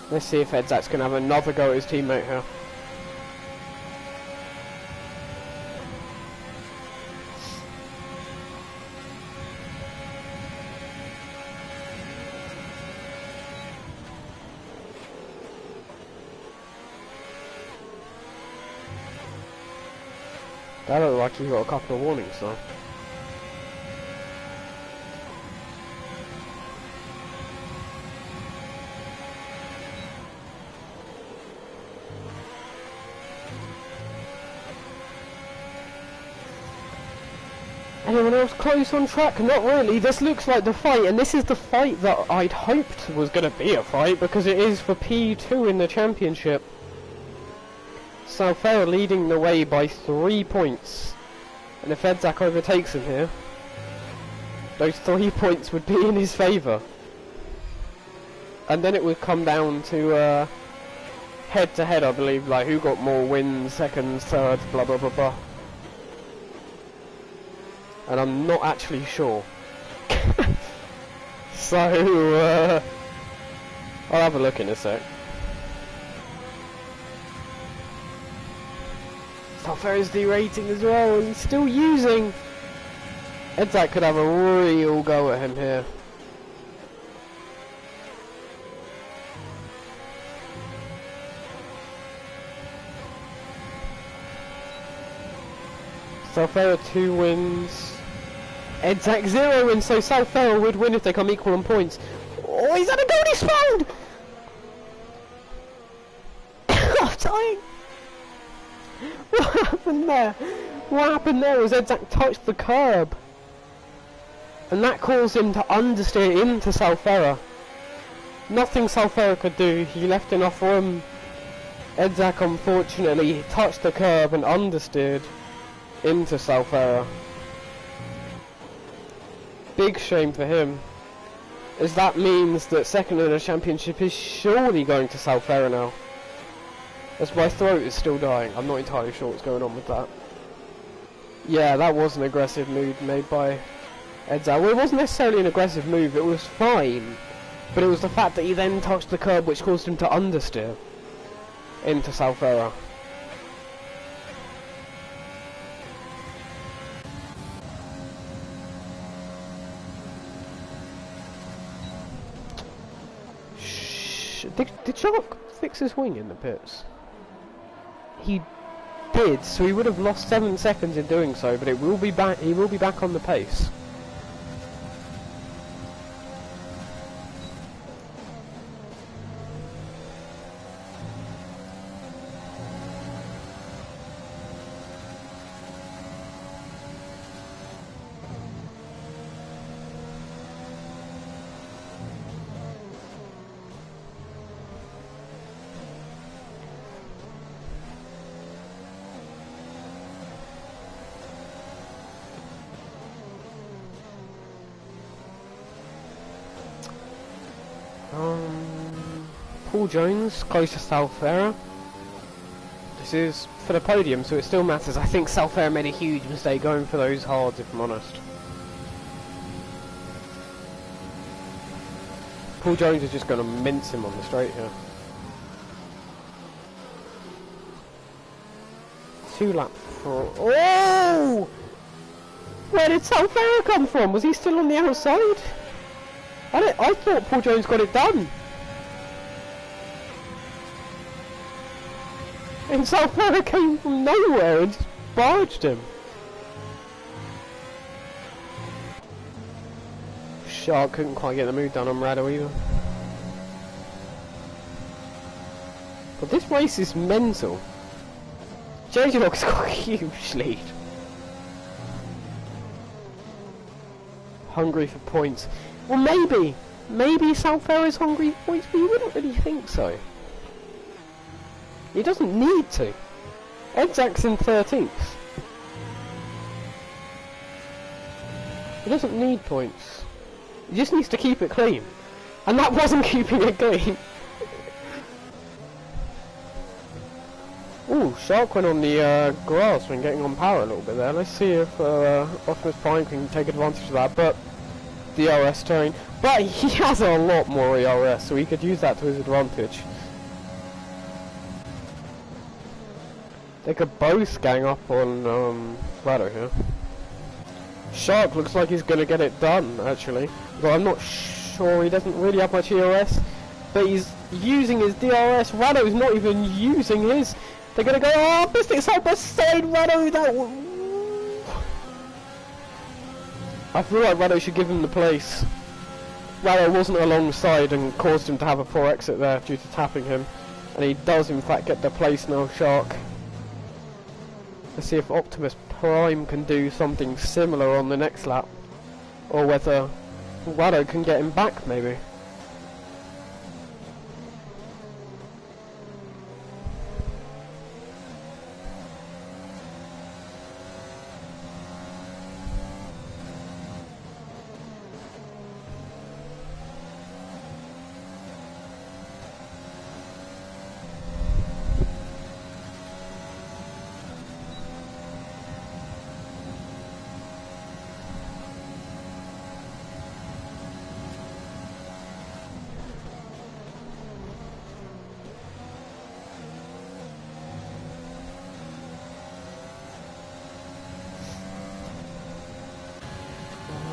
Let's see if Edzak's going to have another go at his teammate here. That looked like he got a couple of warnings though. Anyone else close on track? Not really. This looks like the fight, and this is the fight that I'd hoped was going to be a fight, because it is for P2 in the championship. Southera leading the way by 3 points. And if Edzak overtakes him here, those 3 points would be in his favour. And then it would come down to head to head, I believe, like who got more wins, seconds, thirds, blah blah blah blah. And I'm not actually sure. So, I'll have a look in a sec. Southera's derating as well, and he's still using. Edzak could have a real go at him here. Southera 2 wins. Edzak 0 wins, so Southera would win if they come equal on points. Oh, he's had a goal, he's fouled! I'm dying! What happened there? What happened there was Edzak touched the curb. And that caused him to understeer into Southera. Nothing Southera could do, he left enough room. Edzak unfortunately touched the curb and understeered into Southera. Big shame for him, as that means that second in the championship is surely going to Southera now. As my throat is still dying, I'm not entirely sure what's going on with that. Yeah, that was an aggressive move made by Edzak. Well, it wasn't necessarily an aggressive move, it was fine. But it was the fact that he then touched the curb which caused him to understeer into Southera. Did Shark fix his wing in the pits? He did, so he would have lost 7 seconds in doing so, but it will be back. He will be back on the pace. Paul Jones, close to Southera. This is for the podium, so it still matters. I think Southera made a huge mistake going for those hards, if I'm honest. Paul Jones is just going to mince him on the straight here. 2 lap for... Oh! Where did Southera come from? Was he still on the outside? I thought Paul Jones got it done. And Southera came from nowhere and just barged him. Shark couldn't quite get the move done on Rado either. But this race is mental. JJ-Log's got a huge lead. Hungry for points. Well, maybe Southera is hungry for points, but you wouldn't really think so. He doesn't need to. Edzak's in 13th. He doesn't need points. He just needs to keep it clean. And that wasn't keeping it clean. Ooh, Shark went on the grass when getting on power a little bit there. Let's see if Optimus Prime can take advantage of that. But DRS terrain. But he has a lot more ERS, so he could use that to his advantage. They could both gang up on Rado here. Shark looks like he's going to get it done, actually. But I'm not sure, he doesn't really have much ERS. But he's using his DRS. Rado's not even using his. They're going to go, oh, Mystic side by side, Rado, that... I feel like Rado should give him the place. Rado wasn't alongside and caused him to have a poor exit there due to tapping him. And he does in fact get the place now, Shark. Let's see if Optimus Prime can do something similar on the next lap, or whether Wado can get him back maybe.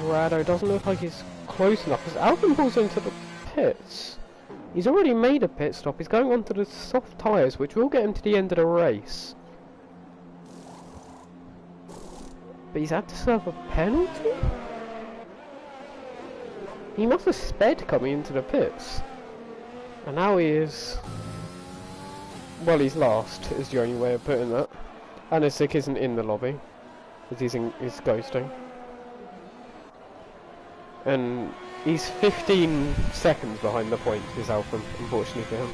Rado doesn't look like he's close enough because Albon pulls into the pits. He's already made a pit stop. He's going onto the soft tyres, which will get him to the end of the race. But he's had to serve a penalty? He must have sped coming into the pits. And now he is... well, he's last, is the only way of putting that. And Isaac isn't in the lobby, because he's ghosting. And he's 15 seconds behind the points, is Alpha, unfortunately for him.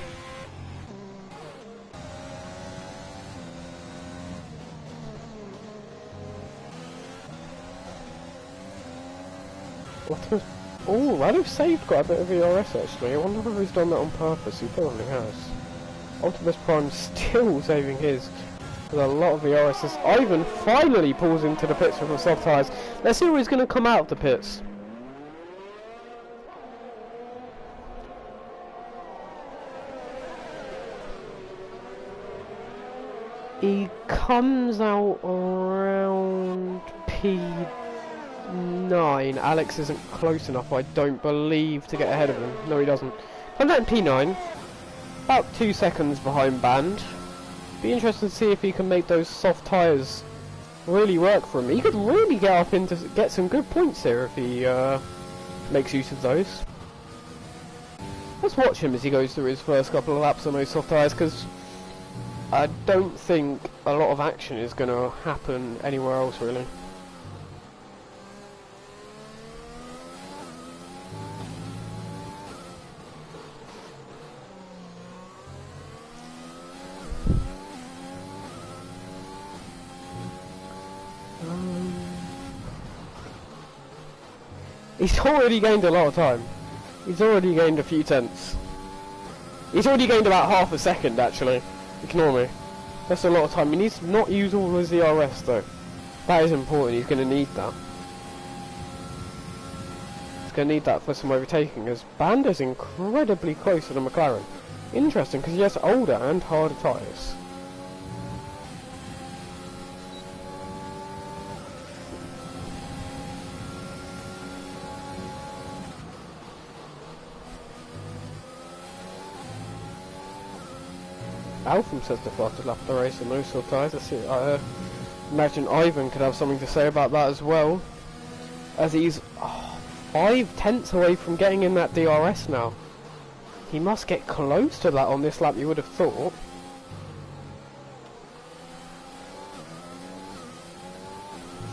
Oh, Rado's saved quite a bit of ERS actually. I wonder if he's done that on purpose. He probably has. Optimus Prime still saving his with a lot of ERS. As Ivan finally pulls into the pits with the soft tyres. Let's see where he's going to come out of the pits. He comes out around P9. Alex isn't close enough, I don't believe, to get ahead of him. No, he doesn't. Comes out in P9. About 2 seconds behind Band. Be interesting to see if he can make those soft tyres really work for him. He could really get some good points here if he makes use of those. Let's watch him as he goes through his first couple of laps on those soft tyres, because I don't think a lot of action is going to happen anywhere else, really. He's already gained a lot of time. He's already gained a few tenths. He's already gained about half a second, actually. Ignore me. That's a lot of time. He needs to not use all of his ERS though. That is important. He's going to need that. He's going to need that for some overtaking, as Band is incredibly close to the McLaren. Interesting, because he has older and harder tyres. Alfam says the fastest lap of the race in those sort of tyres. I imagine Ivan could have something to say about that as well, as he's 5 tenths away from getting in that DRS now. He must get close to that on this lap, you would have thought.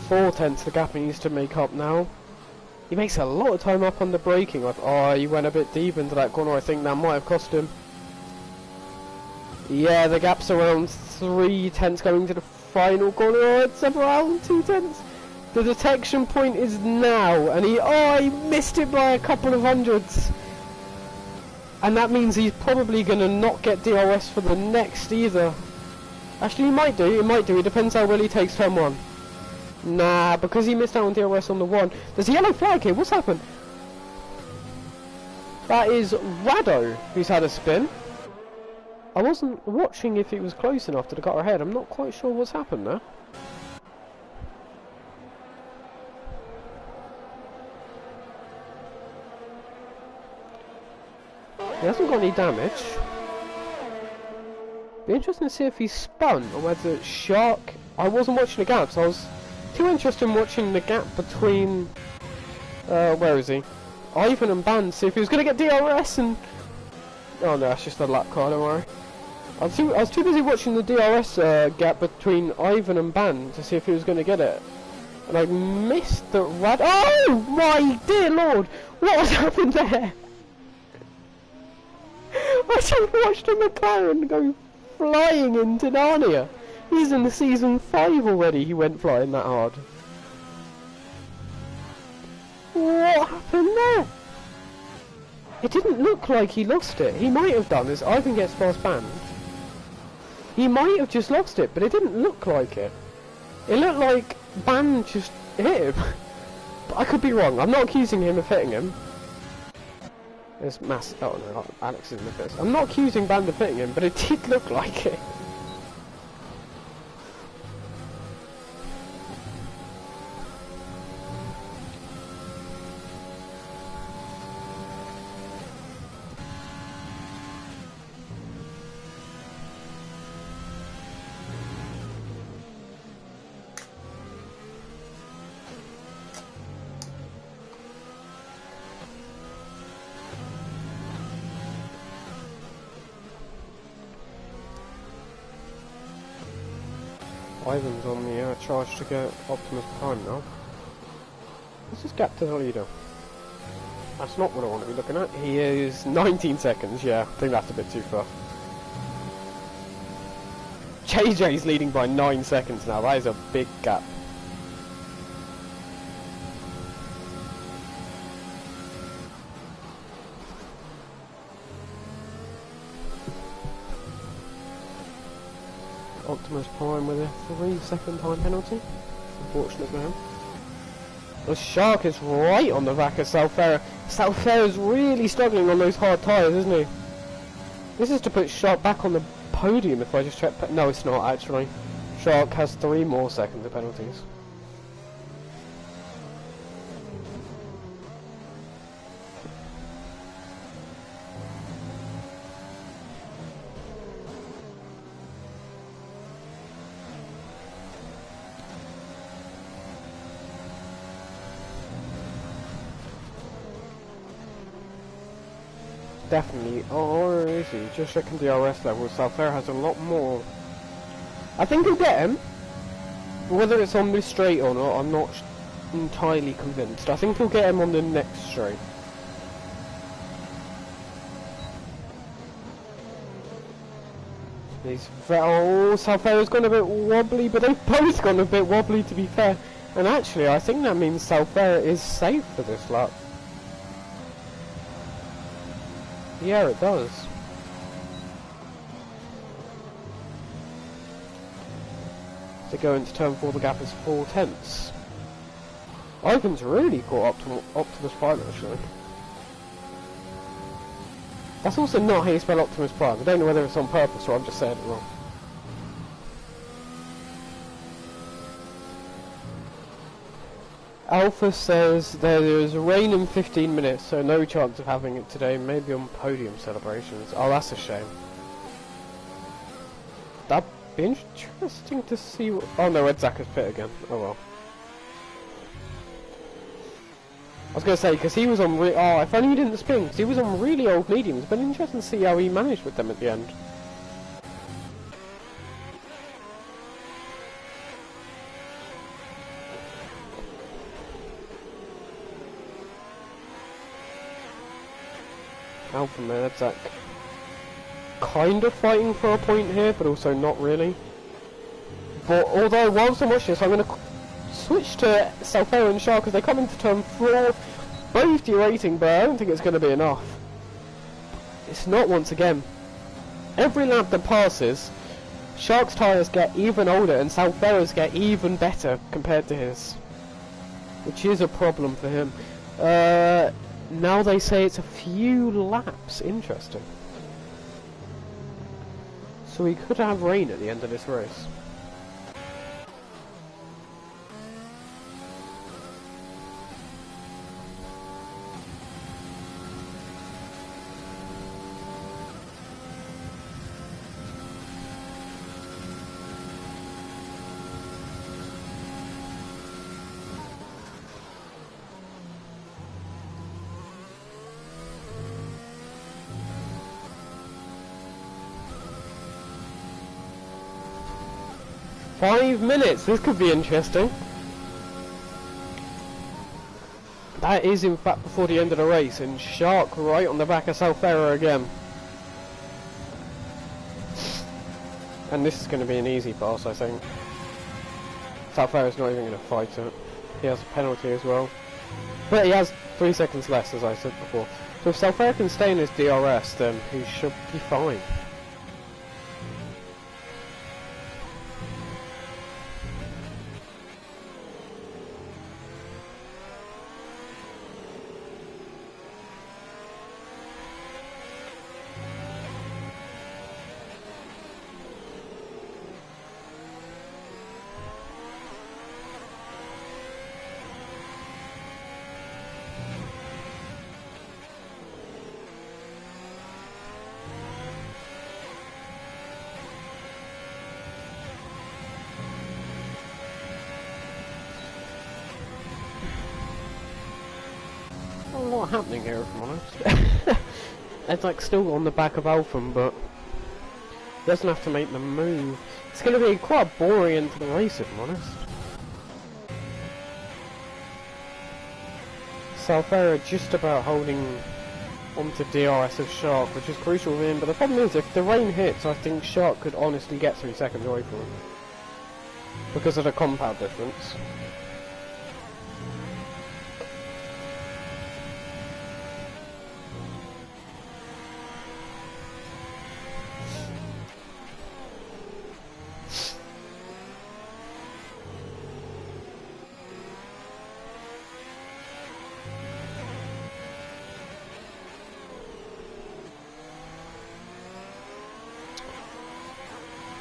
Four tenths the gap he needs to make up now. He makes a lot of time up on the braking. Oh, he went a bit deep into that corner. I think that might have cost him. Yeah, the gap's around 3 tenths going to the final corner. Oh, it's around 2 tenths. The detection point is now, and he missed it by a couple of hundreds. And that means he's probably going to not get DRS for the next either. Actually, he might do. It depends how well he takes turn 1. Nah, because he missed out on DRS on the 1. There's a yellow flag here. What's happened? That is Rado who's had a spin. I wasn't watching if it was close enough to the car ahead. I'm not quite sure what's happened there. He hasn't got any damage. Be interesting to see if he's spun or whether Shark... I wasn't watching the gaps. I was too interested in watching the gap between... where is he? Ivan and Band, see if he was going to get DRS and... Oh no, that's just a lap car, don't worry. I was too busy watching the DRS gap between Ivan and Ban to see if he was going to get it. And I missed the Oh my dear lord! What has happened there? I just watched a McLaren go flying into Narnia. He's in the season 5 already, he went flying that hard. What happened there? It didn't look like he lost it. He might have done as Ivan gets fast banned. He might have just lost it, but it didn't look like it. It looked like Ban just hit him. But I could be wrong. I'm not accusing him of hitting him. There's mass. Oh no, Alex is in the first. I'm not accusing Ban of hitting him, but it did look like it. Ivan's on the charge to get Optimus Prime now. What's his gap to the leader? That's not what I want to be looking at. He is 19 seconds, yeah. I think that's a bit too far. JJ's leading by 9 seconds now. That is a big gap. Optimus Prime with a 3-second time penalty. Unfortunate for him. The Shark is right on the back of Salfera. Salfera's really struggling on those hard tyres, isn't he? This is to put Shark back on the podium if I just check. No, it's not actually. Shark has 3 more seconds of penalties. Definitely. Oh, where is he? Just checking the RS level. Salfera has a lot more. I think he'll get him. Whether it's on this straight or not, I'm not entirely convinced. I think he'll get him on the next straight. Oh, Salfera's gone a bit wobbly, but they've both gone a bit wobbly to be fair. And actually, I think that means Salfera is safe for this lap. Yeah, it does. To go into turn 4, the gap is 4 tenths. Ivan's really caught Optimus Prime actually. That's also not how you spell Optimus Prime. I don't know whether it's on purpose or I'm just saying it wrong. Alpha says there is rain in 15 minutes, so no chance of having it today. Maybe on podium celebrations. Oh, that's a shame. That'd be interesting to see. Oh no, Ed Zach has pit again. Oh well. I was going to say, because he was on oh, if only he didn't spin, because he was on really old mediums. But interesting to see how he managed with them at the end. Alpha man, Ed Zach kind of fighting for a point here, but also not really. But although whilst I watch this, I'm going to switch to Salfera and Shark because they come into turn 4, both derating, but I don't think it's going to be enough. It's not once again. Every lap that passes, Shark's tyres get even older and Salfera's get even better compared to his, which is a problem for him. Now they say it's a few laps. Interesting. So we could have rain at the end of this race. 5 minutes. This could be interesting. That is in fact before the end of the race, and Shark right on the back of Salfera again. And this is going to be an easy pass, I think. Salfera's not even going to fight it. He has a penalty as well. But he has 3 seconds less, as I said before. So if Salfera can stay in his DRS, then he should be fine. Not a lot happening here, if I'm honest. It's like still on the back of Alphen, but he doesn't have to make the move. It's going to be quite boring into the race, if I'm honest. Salfera just about holding onto DRS of Shark, which is crucial for him, but the problem is, if the rain hits, I think Shark could honestly get 3 seconds away from him. Because of the compound difference.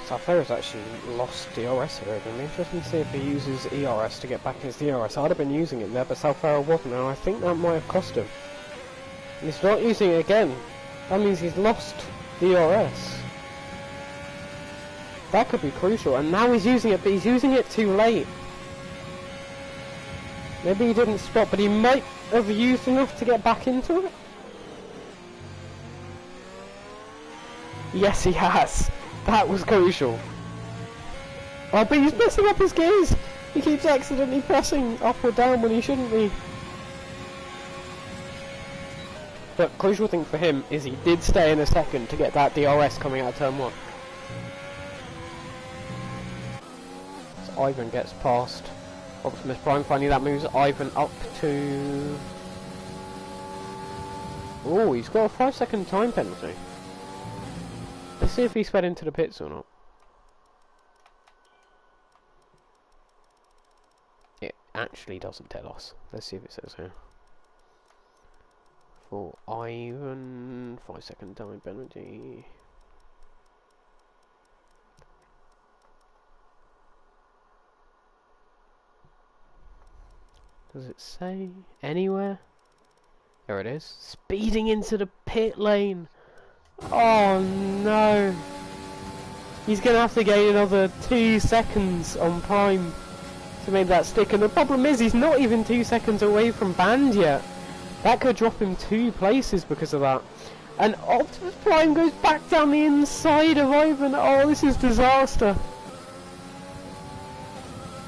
Salfera's actually lost DRS here. It'll be interesting to see if he uses ERS to get back his DRS. I'd have been using it there, but Salfera wasn't, and I think that might have cost him. And he's not using it again. That means he's lost DRS. That could be crucial, and now he's using it, but he's using it too late. Maybe he didn't stop, but he might have used enough to get back into it. Yes, he has. That was crucial. Oh, but he's messing up his gears. He keeps accidentally pressing up or down when he shouldn't be. But crucial thing for him is he did stay in a second to get that DRS coming out of turn 1. So Ivan gets past Optimus Prime. Finally that moves Ivan up to... Oh, he's got a 5-second time penalty. Let's see if he sped into the pits or not. It actually doesn't tell us. Let's see if it says here. For Ivan, 5-second time penalty. Does it say anywhere? There it is. Speeding into the pit lane. Oh no! He's going to have to gain another 2 seconds on Prime to make that stick, and the problem is he's not even 2 seconds away from banned yet. That could drop him 2 places because of that. And Optimus Prime goes back down the inside of Ivan. Oh, this is disaster.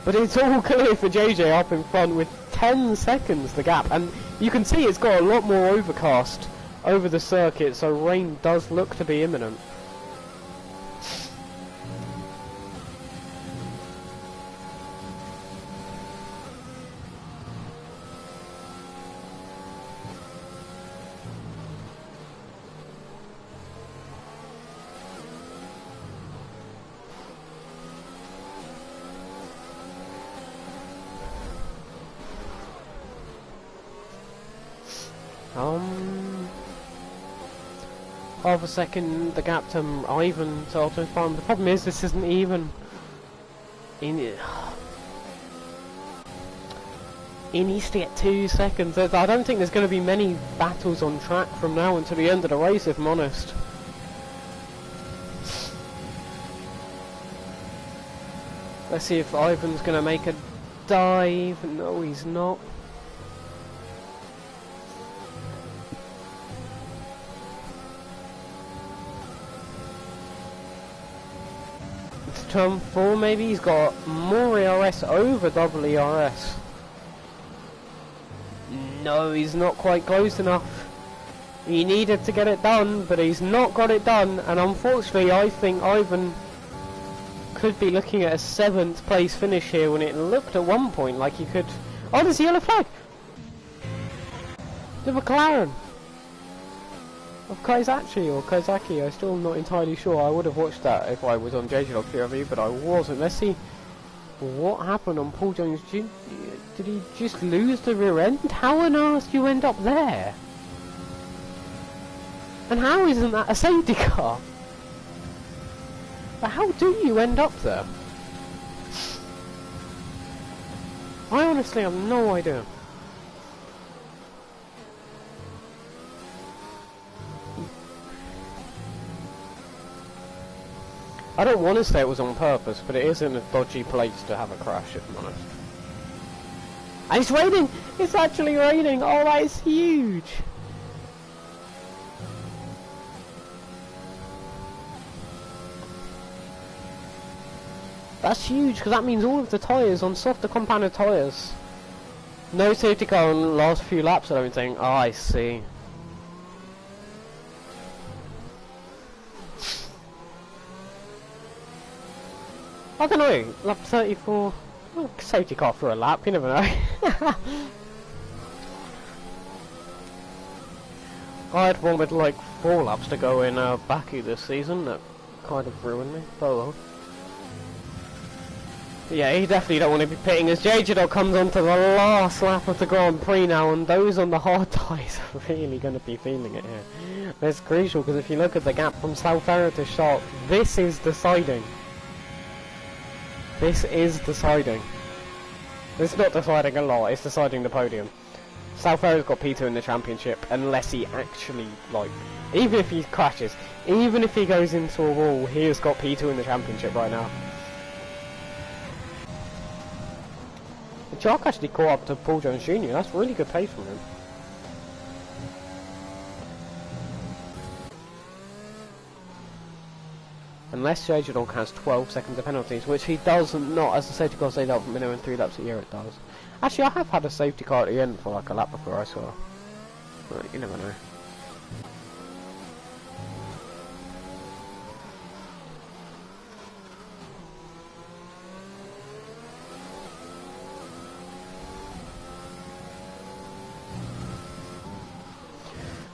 But it's all clear for JJ up in front with 10 seconds the gap, and you can see it's got a lot more overcast over the circuit, so rain does look to be imminent. Half a second the gap to Ivan to Optimus Prime. The problem is this isn't even in it. He needs to get 2 seconds. I don't think there's going to be many battles on track from now until the end of the race, if I'm honest. Let's see if Ivan's going to make a dive. No, he's not. turn 4 maybe. He's got more ERS over double ERS. No, he's not quite close enough. He needed to get it done, but he's not got it done, and unfortunately I think Ivan could be looking at a 7th place finish here when it looked at one point like he could... Oh, there's a yellow flag! The McLaren! Of Kazaki or Kazaki, I'm still not entirely sure. I would have watched that if I was on JJ POV, but I wasn't. Let's see what happened on Paul Jones Jr. Did he just lose the rear end? How on earth do you end up there? And how isn't that a safety car? But how do you end up there? I honestly have no idea. I don't want to say it was on purpose, but it isn't a dodgy place to have a crash, if I'm honest. And it's raining! It's actually raining! Oh, that is huge! That's huge, because that means all of the tyres on softer compounded tyres. No safety car on the last few laps and everything. Oh, I see. I don't know, lap 34, well, safety car for a lap, you never know. I had one with like 4 laps to go in Baku this season, that kind of ruined me, but well. Yeah, he definitely don't want to be pitting as JJ comes onto the last lap of the Grand Prix now, and those on the hard tyres are really going to be feeling it here. That's crucial, because if you look at the gap from South Ferrer to Sharp, this is deciding. This is deciding. It's not deciding a lot, it's deciding the podium. South Ferrer's got P2 in the championship, unless he actually, like, even if he crashes, even if he goes into a wall, he has got P2 in the championship right now. Jock actually caught up to Paul Jones Jr. That's really good pace from him. Unless JJ Dog has 12 seconds of penalties, which he does not, as the safety car say that minimum 3 laps a year it does. Actually, I have had a safety car at the end for like a lap before, I swear. But you never know.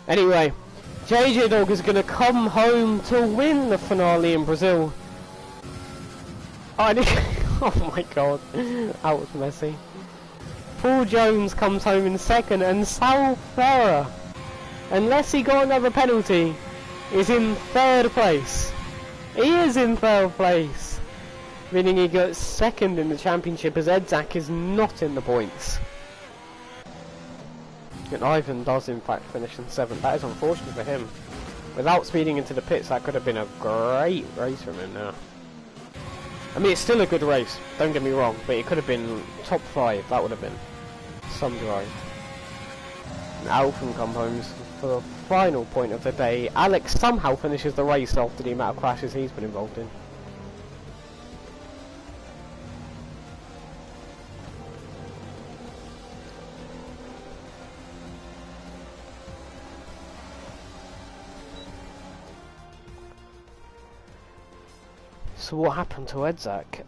Anyway, JJ Dog is going to come home to win the finale in Brazil. Oh my god, that was messy. Paul Jones comes home in second, and Sal Ferrer, unless he got another penalty, is in 3rd place. He is in 3rd place, meaning he got 2nd in the championship as Edzak is not in the points. And Ivan does in fact finish in 7th. That is unfortunate for him. Without speeding into the pits, that could have been a great race from him now. I mean, it's still a good race, don't get me wrong, but it could have been top 5, that would have been some drive. Now from come homes for the final point of the day. Alex somehow finishes the race after the amount of crashes he's been involved in. So what happened to Edzak?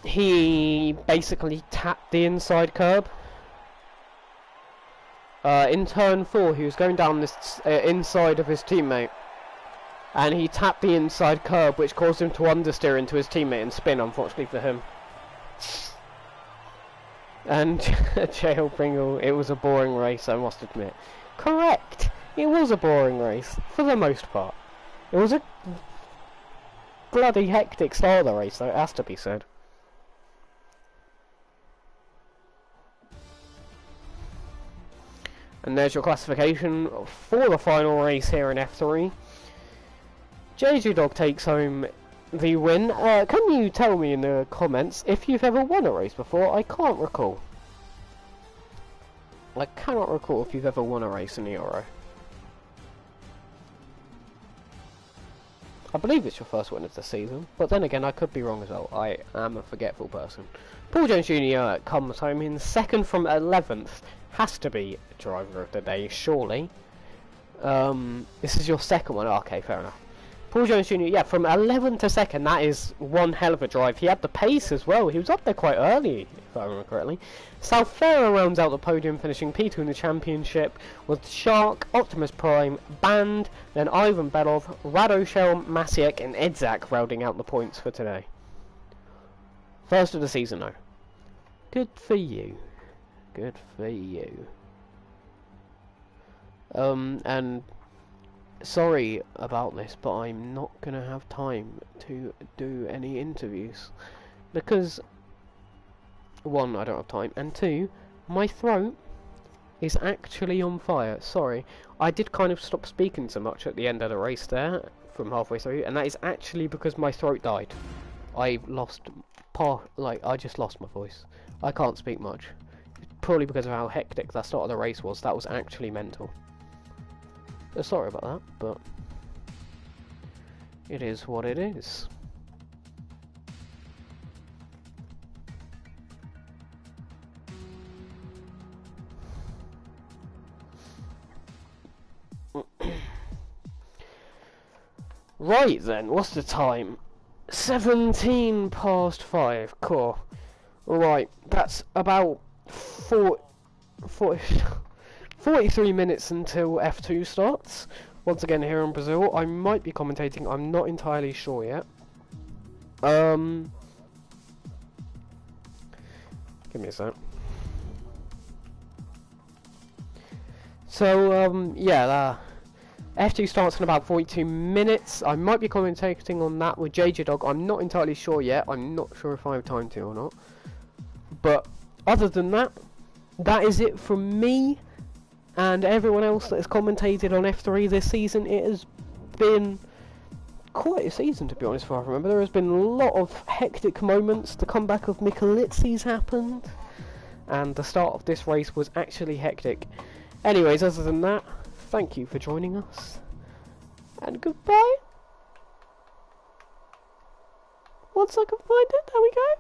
He basically tapped the inside curb. In turn 4, he was going down this inside of his teammate, and he tapped the inside curb, which caused him to understeer into his teammate and spin, unfortunately for him. And Jail Pringle, it was a boring race, I must admit. Correct! It was a boring race, for the most part. It was a bloody hectic start of the race, though, it has to be said. And there's your classification for the final race here in F3. JJ Dog takes home the win. Can you tell me in the comments if you've ever won a race before? I can't recall. I cannot recall if you've ever won a race in the Euro. I believe it's your first win of the season, but then again, I could be wrong as well. I am a forgetful person. Paul Jones Jr. comes home in second from 11th. Has to be driver of the day, surely. This is your second one. Oh, okay, fair enough. Paul Jones Jr., yeah, from 11th to second, that is one hell of a drive. He had the pace as well. He was up there quite early, if I remember correctly. South Farah rounds out the podium, finishing P2 in the championship, with Shark, Optimus Prime, Band, then Ivan Belov, Radoshel, Masiek, and Edzak rounding out the points for today. First of the season, though. Good for you. Good for you. And sorry about this, but I'm not gonna have time to do any interviews because one, I don't have time, and two, my throat is actually on fire. Sorry, I did kind of stop speaking so much at the end of the race there from halfway through, and that is actually because my throat died. I lost I just lost my voice. I can't speak much, probably because of how hectic that start of the race was. That was actually mental. Sorry about that, but it is what it is. Right then, what's the time? 17 past 5. Cool. Right, that's about 43 minutes until F2 starts. Once again here in Brazil. I might be commentating, I'm not entirely sure yet. Give me a sec. So, yeah, F2 starts in about 42 minutes. I might be commentating on that with JJ Dog. I'm not entirely sure yet. I'm not sure if I have time to or not. But other than that, that is it from me and everyone else that has commentated on F3 this season. It has been quite a season, to be honest, if I remember. There has been a lot of hectic moments. The comeback of Michalitsi's happened, and the start of this race was actually hectic. Anyways, other than that, thank you for joining us, and goodbye. Once I can find it, there we go.